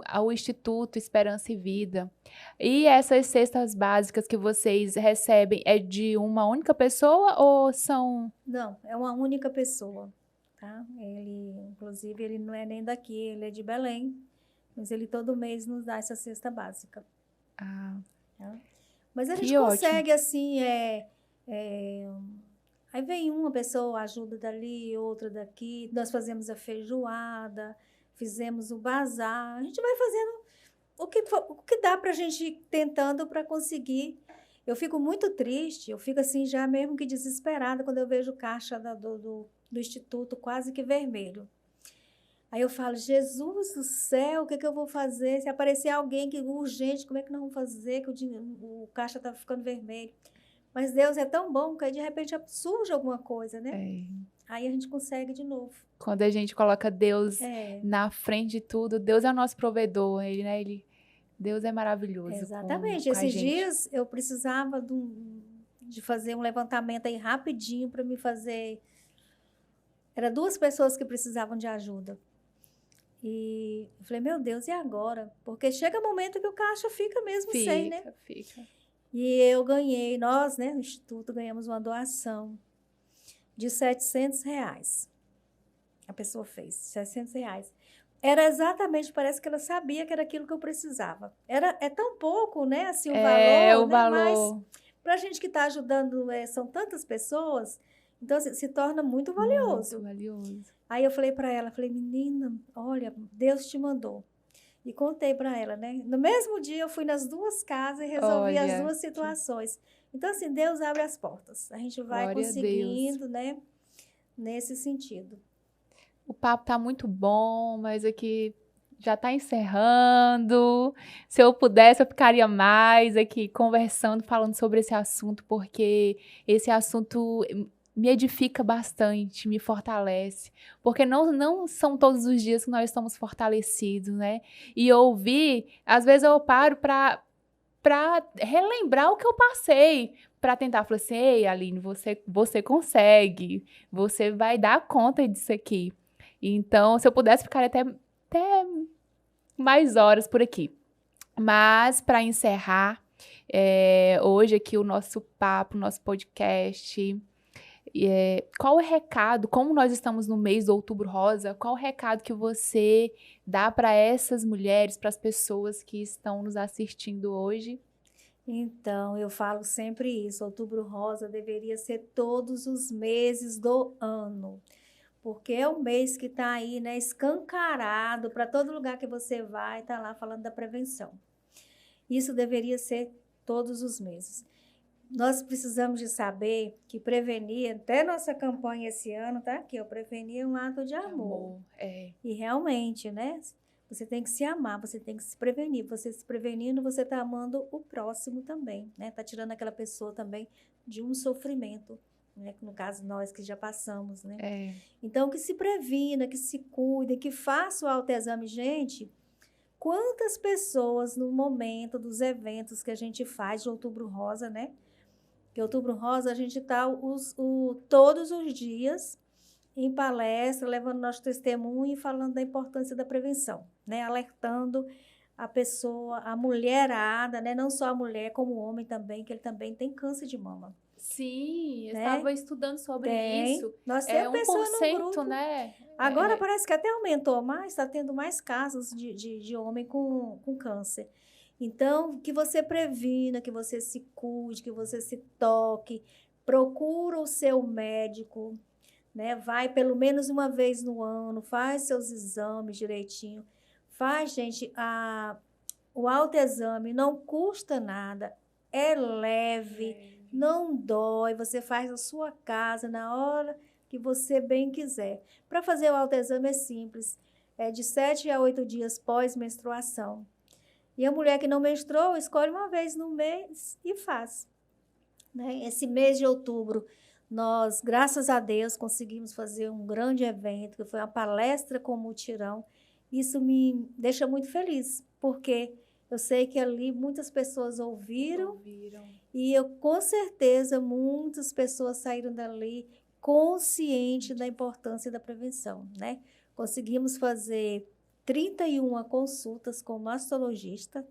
ao Instituto Esperança e Vida. E essas cestas básicas que vocês recebem é de uma única pessoa ou são... Não, é uma única pessoa, tá? Ele, inclusive, ele não é nem daqui, ele é de Belém. Mas ele todo mês nos dá essa cesta básica. Ah, Tá? Mas a que gente ótimo. consegue, assim, aí vem uma pessoa, ajuda dali, outra daqui. Nós fazemos a feijoada, fizemos o bazar. A gente vai fazendo o que dá para a gente ir tentando para conseguir. Eu fico muito triste, eu fico assim já mesmo que desesperada quando eu vejo o caixa do Instituto quase que vermelho. Aí eu falo, Jesus do céu, o que eu vou fazer? Se aparecer alguém que urgente, como é que nós vamos fazer? Que o caixa está ficando vermelho. Mas Deus é tão bom que aí de repente surge alguma coisa, né? É. Aí a gente consegue de novo. Quando a gente coloca Deus É, na frente de tudo, Deus é o nosso provedor, ele, né? Deus é maravilhoso exatamente. com a Esses gente. dias eu precisava de fazer um levantamento aí rapidinho para me fazer. Era 2 pessoas que precisavam de ajuda. E eu falei, meu Deus, e agora? Porque chega momento que o caixa fica mesmo sem, né? Fica. E eu ganhei, nós, né, no Instituto, ganhamos uma doação de R$ 700. A pessoa fez, R$ 700. Era exatamente, parece que ela sabia que era aquilo que eu precisava. É tão pouco, né, assim, o valor, O né? valor. Mas para a gente que está ajudando, são tantas pessoas, então assim, se torna muito valioso. Muito valioso. Aí eu falei para ela, falei, menina, olha, Deus te mandou. E contei para ela, né? No mesmo dia eu fui nas 2 casas e resolvi as 2 situações. Então, assim, Deus abre as portas. A gente vai Glória a conseguindo, né? Nesse sentido. O papo tá muito bom, mas aqui já tá encerrando. Se eu pudesse, eu ficaria mais aqui conversando, falando sobre esse assunto, porque esse assunto me edifica bastante, me fortalece, porque não são todos os dias que nós estamos fortalecidos, né? E ouvir, às vezes eu paro para relembrar o que eu passei, para tentar falar assim, ei, Aline, você consegue, você vai dar conta disso aqui. Então, se eu pudesse, ficaria até mais horas por aqui. Mas, para encerrar, hoje aqui o nosso papo, nosso podcast, qual o recado, como nós estamos no mês do Outubro Rosa, qual o recado que você dá para essas mulheres, para as pessoas que estão nos assistindo hoje? Então, eu falo sempre isso, Outubro Rosa deveria ser todos os meses do ano, porque é o mês que está aí, né, escancarado, para todo lugar que você vai, está lá falando da prevenção. Isso deveria ser todos os meses. Nós precisamos de saber que prevenir, até nossa campanha esse ano, tá aqui, prevenir é um ato de amor. E realmente, né? Você tem que se amar, você tem que se prevenir. Você se prevenindo, você está amando o próximo também, né? Está tirando aquela pessoa também de um sofrimento, né? No caso, nós que já passamos, né? Então, que se previna, que se cuide, que faça o autoexame. Gente, quantas pessoas no momento dos eventos que a gente faz de Outubro Rosa, né? Que Outubro Rosa a gente está todos os dias em palestra, levando nosso testemunho e falando da importância da prevenção, né? Alertando a pessoa, a mulherada, né? Não só a mulher, como o homem também, que ele também tem câncer de mama. Sim, eu né? Estava estudando sobre isso. Nós temos pessoas no 1%, grupo. né? Agora parece que até aumentou mais, está tendo mais casos de homem com câncer. Então, que você previna, que você se cuide, que você se toque, procura o seu médico, né? Vai pelo menos uma vez no ano, faz seus exames direitinho. Faz, gente, o autoexame não custa nada, é leve, não dói, você faz na sua casa, na hora que você bem quiser. Para fazer o autoexame é simples, é de 7 a 8 dias pós-menstruação. E a mulher que não menstruou, escolhe uma vez no mês e faz. Né? Esse mês de outubro, nós, graças a Deus, conseguimos fazer um grande evento, que foi uma palestra com mutirão. Isso me deixa muito feliz, porque eu sei que ali muitas pessoas ouviram. E eu, com certeza, muitas pessoas saíram dali conscientes da importância da prevenção, né? Conseguimos fazer 31 consultas com mastologista,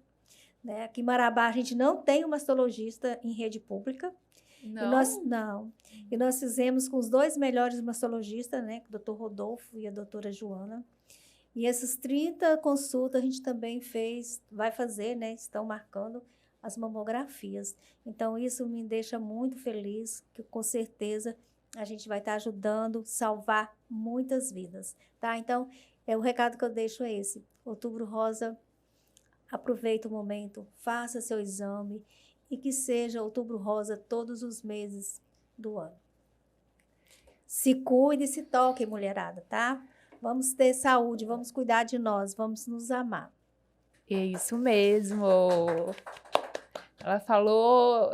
né? Aqui em Marabá a gente não tem um mastologista em rede pública. Não? E nós fizemos com os 2 melhores mastologistas, né? O doutor Rodolfo e a doutora Joana. E essas 30 consultas a gente também vai fazer, né? Estão marcando as mamografias. Então, isso me deixa muito feliz, que com certeza a gente vai estar ajudando a salvar muitas vidas, tá? Então, o recado que eu deixo é esse. Outubro Rosa, aproveita o momento, faça seu exame e que seja Outubro Rosa todos os meses do ano. Se cuide e se toque, mulherada, tá? Vamos ter saúde, vamos cuidar de nós, vamos nos amar. É isso mesmo. Ela falou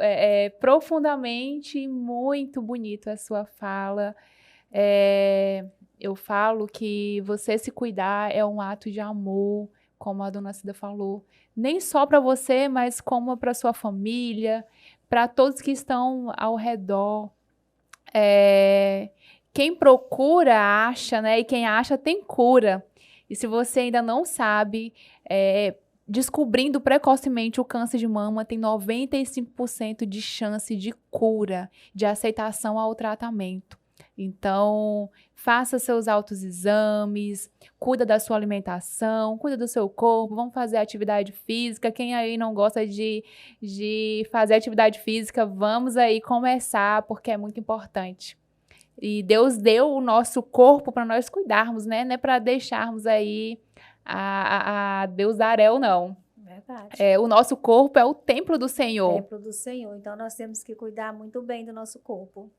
profundamente, muito bonito a sua fala. Eu falo que você se cuidar é um ato de amor, como a dona Cida falou. Nem só para você, mas como para sua família, para todos que estão ao redor. Quem procura, acha, né? E quem acha, tem cura. E se você ainda não sabe, descobrindo precocemente o câncer de mama, tem 95% de chance de cura, de aceitação ao tratamento. Então, faça seus autoexames, cuida da sua alimentação, cuida do seu corpo, vamos fazer atividade física. Quem aí não gosta de fazer atividade física, vamos aí começar, porque é muito importante. E Deus deu o nosso corpo para nós cuidarmos, né? Não é para deixarmos aí a Deus darel, não. Verdade. O nosso corpo é o templo do Senhor. Templo do Senhor. Então, nós temos que cuidar muito bem do nosso corpo.